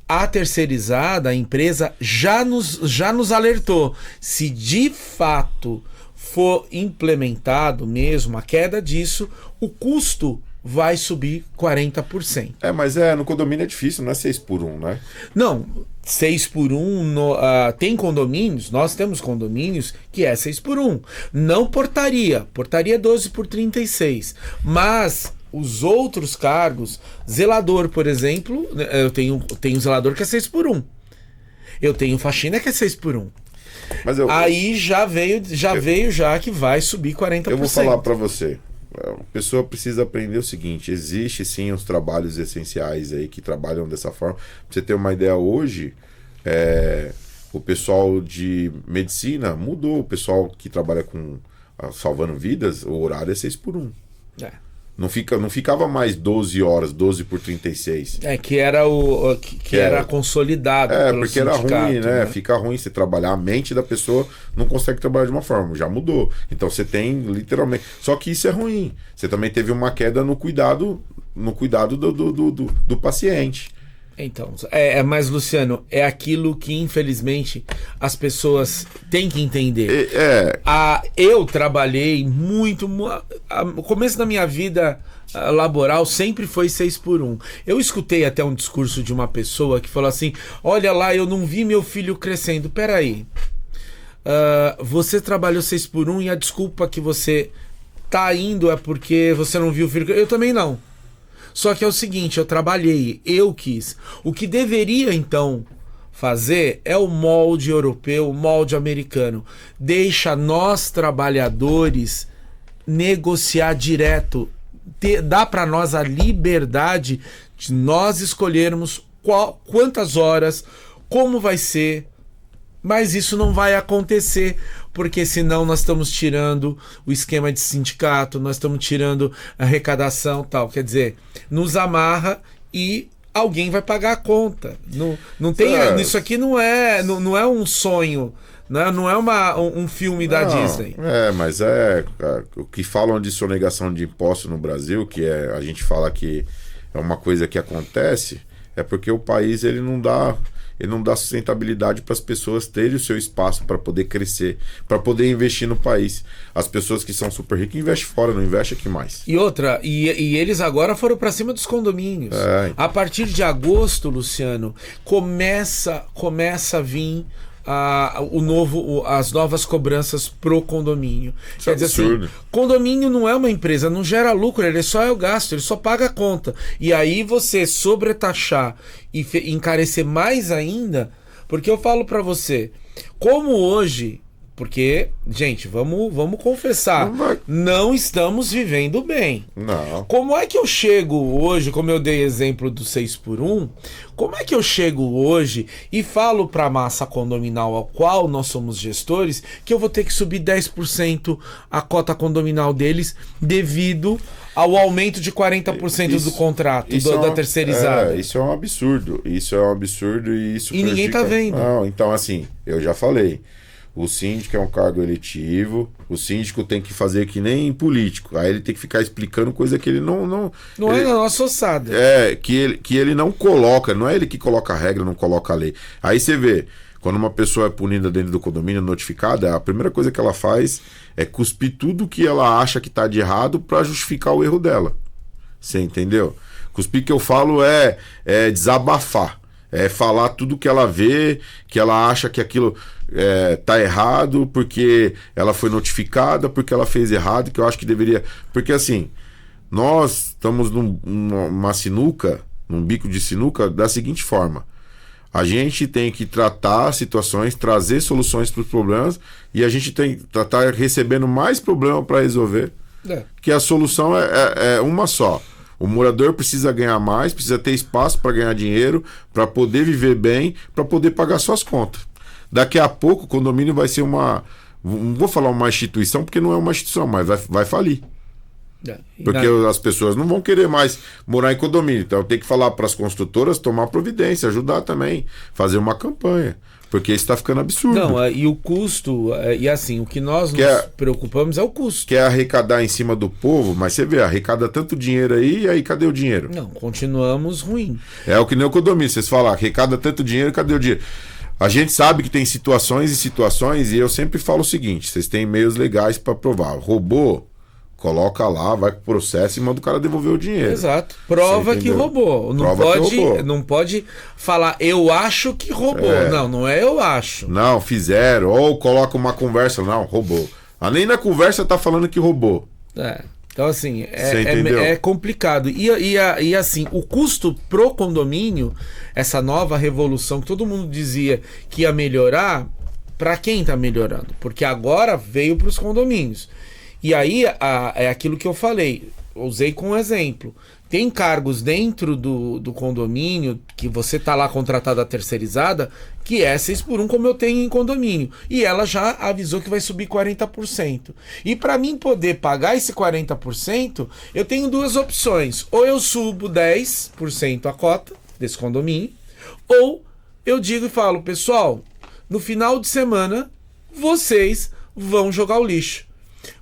a terceirizada, a empresa, já nos alertou. Se de fato for implementado mesmo a queda disso, o custo vai subir 40%. Mas no condomínio é difícil, não é 6x1, né? Não, 6x1, tem condomínios, nós temos condomínios que é 6x1. Não portaria, portaria é 12x36. Mas os outros cargos, zelador, por exemplo, eu tenho zelador que é 6x1. Eu tenho faxina que é 6x1. Mas aí já veio que vai subir 40%. Eu vou falar para você. A pessoa precisa aprender o seguinte: existe sim os trabalhos essenciais aí que trabalham dessa forma. Pra você ter uma ideia, hoje O pessoal de medicina mudou. O pessoal que trabalha com salvando vidas, o horário é 6x1. Não ficava mais 12 horas, 12 por 36. Que era que era consolidado. Porque era ruim, né? Fica ruim você trabalhar. A mente da pessoa não consegue trabalhar de uma forma. Já mudou. Então você tem literalmente. Só que isso é ruim. Você também teve uma queda no cuidado do paciente. Então, mas Luciano, é aquilo que infelizmente as pessoas têm que entender. Eu trabalhei muito, o começo da minha vida laboral sempre foi 6x1. Eu escutei até um discurso de uma pessoa que falou assim: olha lá, eu não vi meu filho crescendo. Peraí, você trabalhou 6x1 e a desculpa que você tá indo é porque você não viu o filho crescer. Eu também não. Só que é o seguinte, eu trabalhei, eu quis. O que deveria, então, fazer é o molde europeu, o molde americano. Deixa nós, trabalhadores, negociar direto. Dá para nós a liberdade de nós escolhermos quantas horas, como vai ser. Mas isso não vai acontecer, porque senão nós estamos tirando o esquema de sindicato, nós estamos tirando a arrecadação e tal. Quer dizer, nos amarra e alguém vai pagar a conta. Não tem, isso aqui não é um sonho, não é um filme da Disney. Mas o que falam de sonegação de impostos no Brasil, que a gente fala que é uma coisa que acontece, é porque o país ele não dá sustentabilidade para as pessoas terem o seu espaço para poder crescer, para poder investir no país. As pessoas que são super ricas investem fora, não investem aqui mais. E outra, e eles agora foram para cima dos condomínios. A partir de agosto, Luciano, começa a vir as novas cobranças pro condomínio. Isso Quer dizer absurdo. Assim, condomínio não é uma empresa, não gera lucro, ele só é o gasto, ele só paga a conta. E aí você sobretaxar e encarecer mais ainda, porque eu falo para você, como hoje, porque, gente, vamos confessar, não estamos vivendo bem. Não. Como é que eu chego hoje, como eu dei exemplo do 6x1, como é que eu chego hoje e falo para a massa condominal ao qual nós somos gestores que eu vou ter que subir 10% a cota condominal deles devido ao aumento de 40% do contrato, da terceirizada? Isso é um absurdo. Isso é um absurdo e isso prejudica... ninguém tá vendo. Não, então assim, eu já falei. O síndico é um cargo eletivo, o síndico tem que fazer que nem político. Aí ele tem que ficar explicando coisa que ele não é na nossa ossada. Que ele não coloca, não é ele que coloca a regra, não coloca a lei. Aí você vê, quando uma pessoa é punida dentro do condomínio, notificada, a primeira coisa que ela faz é cuspir tudo que ela acha que tá de errado para justificar o erro dela. Você entendeu? Cuspir que eu falo é desabafar. É falar tudo que ela vê, que ela acha que aquilo tá errado, porque ela foi notificada, porque ela fez errado, que eu acho que deveria... Porque assim, nós estamos numa sinuca, num bico de sinuca, da seguinte forma. A gente tem que tratar situações, trazer soluções para os problemas, e a gente tem que estar recebendo mais problema para resolver, que a solução é uma só. O morador precisa ganhar mais, precisa ter espaço para ganhar dinheiro, para poder viver bem, para poder pagar suas contas. Daqui a pouco o condomínio vai ser não vou falar uma instituição, porque não é uma instituição, mas vai falir. Porque as pessoas não vão querer mais morar em condomínio. Então tem que falar para as construtoras tomar providência, ajudar também, fazer uma campanha. Porque isso está ficando absurdo. Não, e o custo, e assim, o que nós nos preocupamos é o custo. Quer arrecadar em cima do povo, mas você vê, arrecada tanto dinheiro aí, e aí cadê o dinheiro? Não, continuamos ruim. É o que nem o condomínio, vocês falam, arrecada tanto dinheiro, cadê o dinheiro? A gente sabe que tem situações e situações, e eu sempre falo o seguinte, vocês têm meios legais para provar. Roubou, coloca lá, vai pro processo e manda o cara devolver o dinheiro. Exato. Prova que roubou. Não pode falar, eu acho que roubou. Não é eu acho. Não, fizeram. Ou coloca uma conversa, não, roubou. Nem na conversa tá falando que roubou. Então, assim, é complicado. E assim, o custo pro condomínio, essa nova revolução que todo mundo dizia que ia melhorar, para quem tá melhorando? Porque agora veio pros condomínios. E aí é aquilo que eu falei, usei como exemplo. tem cargos dentro do condomínio, que você tá lá contratada a terceirizada, que é 6x1, como eu tenho em condomínio. E ela já avisou que vai subir 40%. E para mim poder pagar esse 40%, eu tenho duas opções. Ou eu subo 10% a cota desse condomínio, ou eu digo e falo, pessoal, no final de semana, vocês vão jogar o lixo.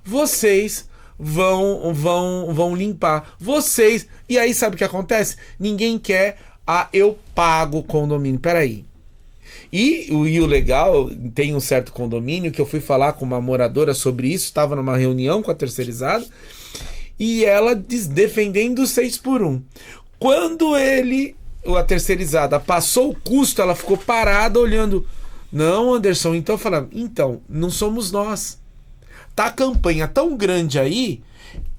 Vocês vão limpar. Vocês... E aí sabe o que acontece? Ninguém quer eu pago o condomínio. Peraí. E o legal, tem um certo condomínio que eu fui falar com uma moradora sobre isso, estava numa reunião com a terceirizada, e ela defendendo 6x1. Quando a terceirizada passou o custo, ela ficou parada olhando. Não, Anderson, então falando, não somos nós. Tá a campanha tão grande aí,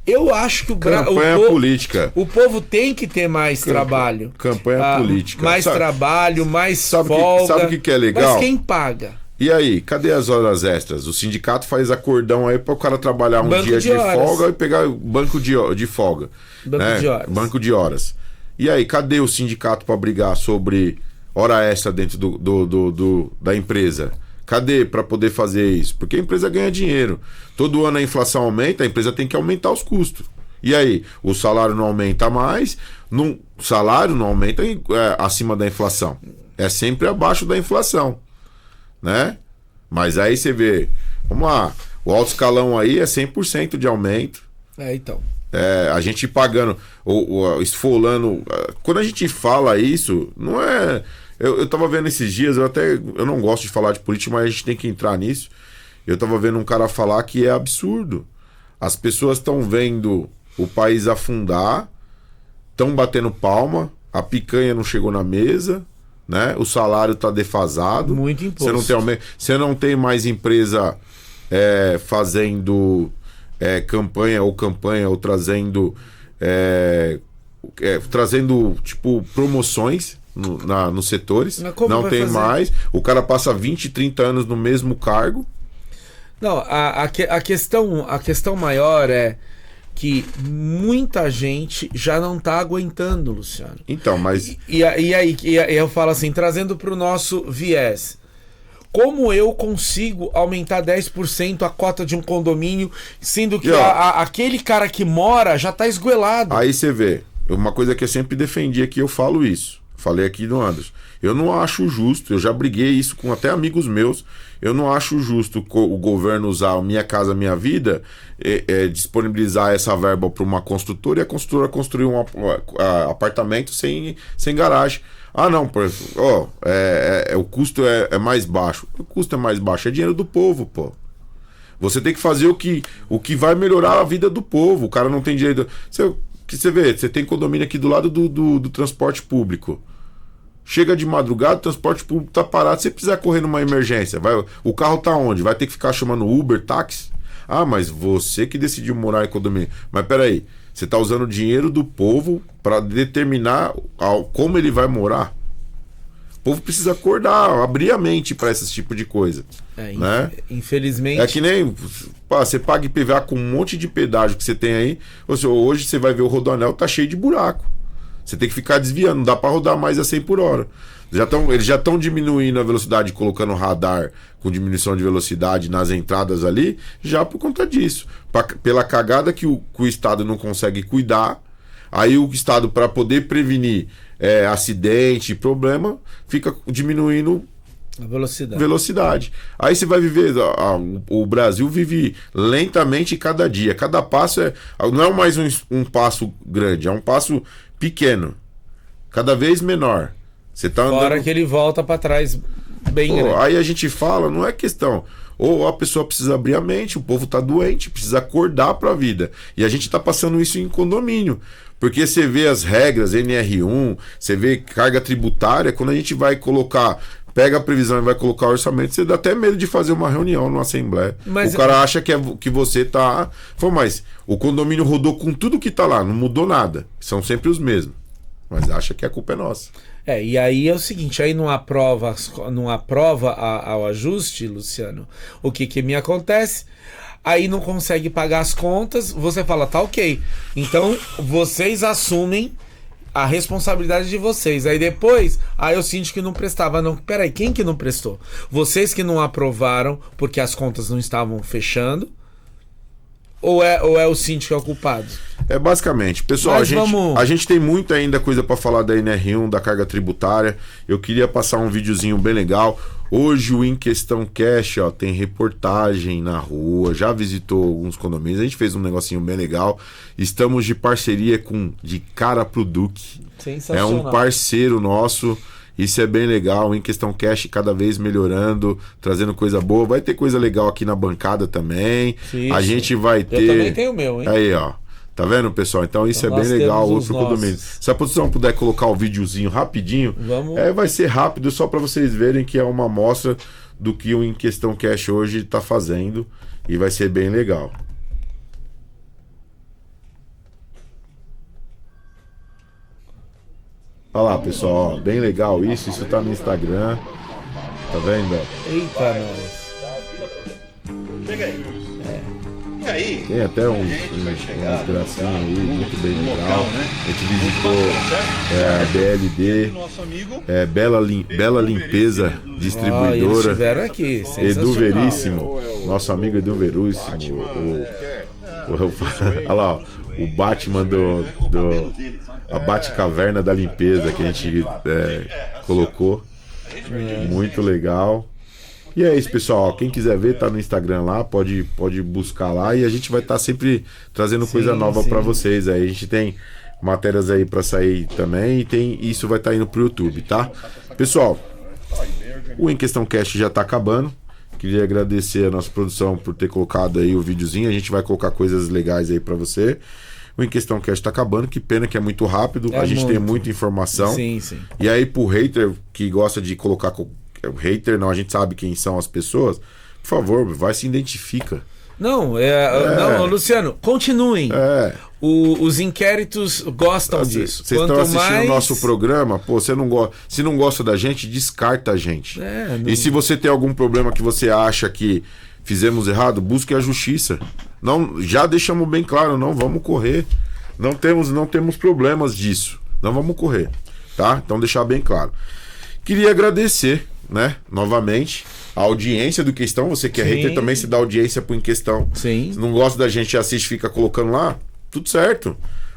eu acho que campanha política. O povo tem que ter mais trabalho. Campanha política. Mais trabalho, mais folga. Sabe o que é legal? Mas quem paga? E aí, cadê as horas extras? O sindicato faz acordão aí para o cara trabalhar um dia de folga e pegar banco de folga. Banco de horas. Banco de horas. E aí, cadê o sindicato para brigar sobre hora extra dentro da empresa? Cadê para poder fazer isso? Porque a empresa ganha dinheiro. Todo ano a inflação aumenta, a empresa tem que aumentar os custos. E aí, o salário não aumenta mais, o salário não aumenta acima da inflação. É sempre abaixo da inflação, né? Mas aí você vê, vamos lá, o alto escalão aí é 100% de aumento. Então. A gente pagando, esfolando. Quando a gente fala isso, não é... Eu tava vendo esses dias, eu não gosto de falar de política, mas a gente tem que entrar nisso. Eu tava vendo um cara falar que é absurdo. As pessoas estão vendo o país afundar, estão batendo palma, a picanha não chegou na mesa, né? O salário tá defasado. Muito imposto. Você não tem mais empresa fazendo campanha ou trazendo tipo promoções nos setores. Não tem mais. O cara passa 20, 30 anos no mesmo cargo. Não, a questão maior é que muita gente já não tá aguentando, Luciano. Então, mas... E aí eu falo assim, trazendo para o nosso viés. Como eu consigo aumentar 10% a cota de um condomínio, sendo que aquele cara que mora já tá esgoelado? Aí você vê, uma coisa que eu sempre defendi aqui, eu falo isso. Falei aqui no Anderson. Eu não acho justo, eu já briguei isso com até amigos meus, eu não acho justo o governo usar Minha Casa Minha Vida, disponibilizar essa verba para uma construtora e a construtora construir um apartamento sem garagem. Ah, não, o custo é mais baixo. O custo é mais baixo, é dinheiro do povo, pô. Você tem que fazer o que vai melhorar a vida do povo. O cara não tem direito... Você vê, você tem condomínio aqui do lado do transporte público. Chega de madrugada, o transporte público tá parado, você precisa correr numa emergência. O carro tá onde? Vai ter que ficar chamando Uber, táxi? Ah, mas você que decidiu morar em condomínio. Mas peraí, você tá usando o dinheiro do povo para determinar como ele vai morar? O povo precisa acordar, abrir a mente para esse tipo de coisa. Né? Infelizmente. É que nem você paga IPVA com um monte de pedágio que você tem aí. Ou seja, hoje você vai ver o Rodoanel, tá cheio de buraco. Você tem que ficar desviando, não dá para rodar mais a 100 por hora. Eles já estão diminuindo a velocidade, colocando radar com diminuição de velocidade nas entradas ali, já por conta disso. Pela cagada que o Estado não consegue cuidar, aí o Estado, para poder prevenir acidente, problema, fica diminuindo a velocidade. Aí você vai viver... O Brasil vive lentamente cada dia. Cada passo não é mais um passo grande, é um passo pequeno. Cada vez menor. Você tá andando... Fora que ele volta para trás bem grande. Aí a gente fala, não é questão... Ou a pessoa precisa abrir a mente, o povo tá doente, precisa acordar para a vida. E a gente tá passando isso em condomínio. Porque você vê as regras, NR1, você vê carga tributária, quando a gente vai colocar... Pega a previsão e vai colocar o orçamento, você dá até medo de fazer uma reunião numa assembleia. Mas o cara acha que você tá... Mas o condomínio rodou com tudo que tá lá, não mudou nada. São sempre os mesmos. Mas acha que a culpa é nossa. E aí é o seguinte, aí não aprova ao ajuste, Luciano, o que me acontece? aí não consegue pagar as contas, você fala, tá ok. Então, vocês assumem a responsabilidade de vocês. Aí depois, eu sinto que não prestava. Não, peraí, quem que não prestou? Vocês que não aprovaram porque as contas não estavam fechando? Ou é o síndico que é o culpado? É basicamente. Pessoal, a gente tem muita ainda coisa para falar da NR1, da carga tributária. Eu queria passar um videozinho bem legal. Hoje o Em Questão Cash, ó, tem reportagem na rua, já visitou alguns condomínios, a gente fez um negocinho bem legal. Estamos de parceria de Cara pro Duque. Sensacional. É um parceiro nosso. Isso é bem legal, Em Questão Cash cada vez melhorando, trazendo coisa boa. Vai ter coisa legal aqui na bancada também. Isso. A gente vai ter... Eu também tenho o meu, hein? Aí, ó. Tá vendo, pessoal? Então isso é bem legal. Outro condomínio. Se a produção puder colocar o videozinho rapidinho, vai ser rápido, só para vocês verem que é uma amostra do que o Em Questão Cash hoje tá fazendo. E vai ser bem legal. Olha lá, pessoal, ó, bem legal isso tá no Instagram. Tá vendo? Eita, nós. Chega aí. E aí? Tem até umas gracinhas aí, muito bem legal. A gente visitou a BLD, Bela Limpeza Distribuidora. Eles estiveram aqui, Edu Veríssimo, nosso amigo Edu Veríssimo. Olha lá, ó, o Batman a Batcaverna da limpeza que a gente colocou. Muito legal. E é isso, pessoal. Quem quiser ver, tá no Instagram lá, pode buscar lá e a gente vai estar sempre trazendo coisa nova para vocês. Aí a gente tem matérias aí para sair também e isso vai estar indo pro YouTube, tá? Pessoal, o Em Questão Cast já tá acabando. Queria agradecer a nossa produção por ter colocado aí o videozinho. A gente vai colocar coisas legais aí para você. O Em Questão Cast tá acabando, que pena que é muito rápido. A gente tem muita informação. Sim. E aí pro hater que gosta de colocar... Hater não, a gente sabe quem são as pessoas. Por favor, vai, se identifica. Não, Luciano, continuem. Os inquéritos gostam disso. Vocês estão assistindo o nosso programa, pô, se não gosta da gente, descarta a gente. E se você tem algum problema que você acha que fizemos errado, busque a justiça. Não, já deixamos bem claro, não vamos correr. Não temos problemas disso. Não vamos correr, tá? Então deixar bem claro. Queria agradecer, né, novamente, a audiência do Questão. Você que é hater também, se dá audiência pro Em Questão. Sim. Se não gosta da gente, assiste, fica colocando lá, tudo certo.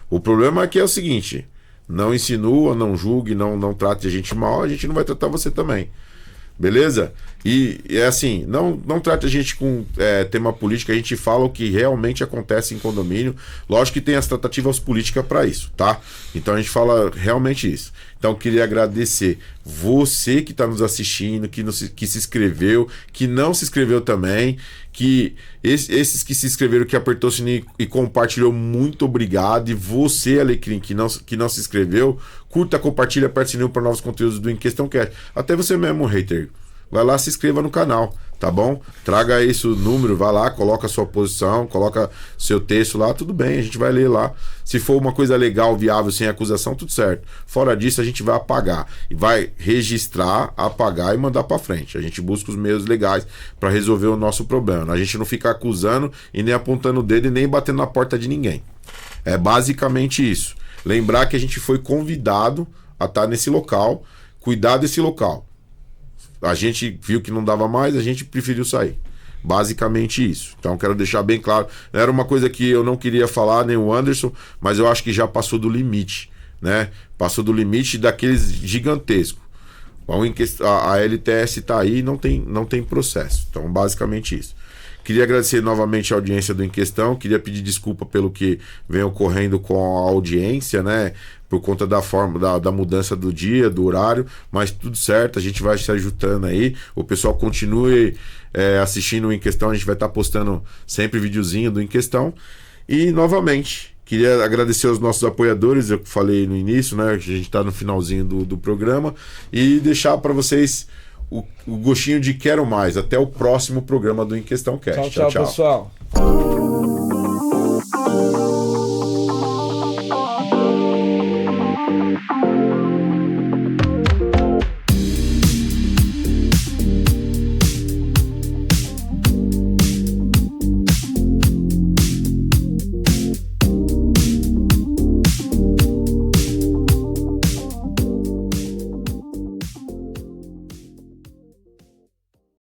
O problema aqui é o seguinte: não insinua, não julgue, não trate a gente mal, a gente não vai tratar você também. Beleza? E é assim, não trate a gente com tema político, a gente fala o que realmente acontece em condomínio. Lógico que tem as tratativas políticas para isso, tá? Então a gente fala realmente isso. Então queria agradecer você que está nos assistindo, que se inscreveu, que não se inscreveu também, que esses que se inscreveram, que apertou o sininho e compartilhou, muito obrigado. E você, Alecrim, que não se inscreveu, curta, compartilha, aperte o sininho para novos conteúdos do Em Questão Cast. Até você mesmo, hater, vai lá, se inscreva no canal, tá bom? Traga esse número, vai lá, coloca a sua posição, coloca seu texto lá, tudo bem, a gente vai ler lá. Se for uma coisa legal, viável, sem acusação, tudo certo. Fora disso, a gente vai apagar e vai registrar, apagar e mandar para frente. A gente busca os meios legais para resolver o nosso problema. A gente não fica acusando e nem apontando o dedo e nem batendo na porta de ninguém. É basicamente isso. Lembrar que a gente foi convidado a estar nesse local, cuidar desse local. A gente viu que não dava mais, a gente preferiu sair. Basicamente isso. Então quero deixar bem claro. Era uma coisa que eu não queria falar, nem o Anderson, mas eu acho que já passou do limite, né? Passou do limite daqueles gigantescos. A LTS está aí e não tem processo. Então basicamente isso. Queria agradecer novamente a audiência do Em Questão. Queria pedir desculpa pelo que vem ocorrendo com a audiência, né? Por conta da forma da mudança do dia, do horário, mas tudo certo, a gente vai se ajustando aí. O pessoal continue assistindo o Em Questão, a gente vai estar postando sempre videozinho do Em Questão. E novamente, queria agradecer aos nossos apoiadores, eu falei no início, né? A gente está no finalzinho do programa, e deixar para vocês o gostinho de quero mais. Até o próximo programa do Em Questão Cast. Tchau, pessoal.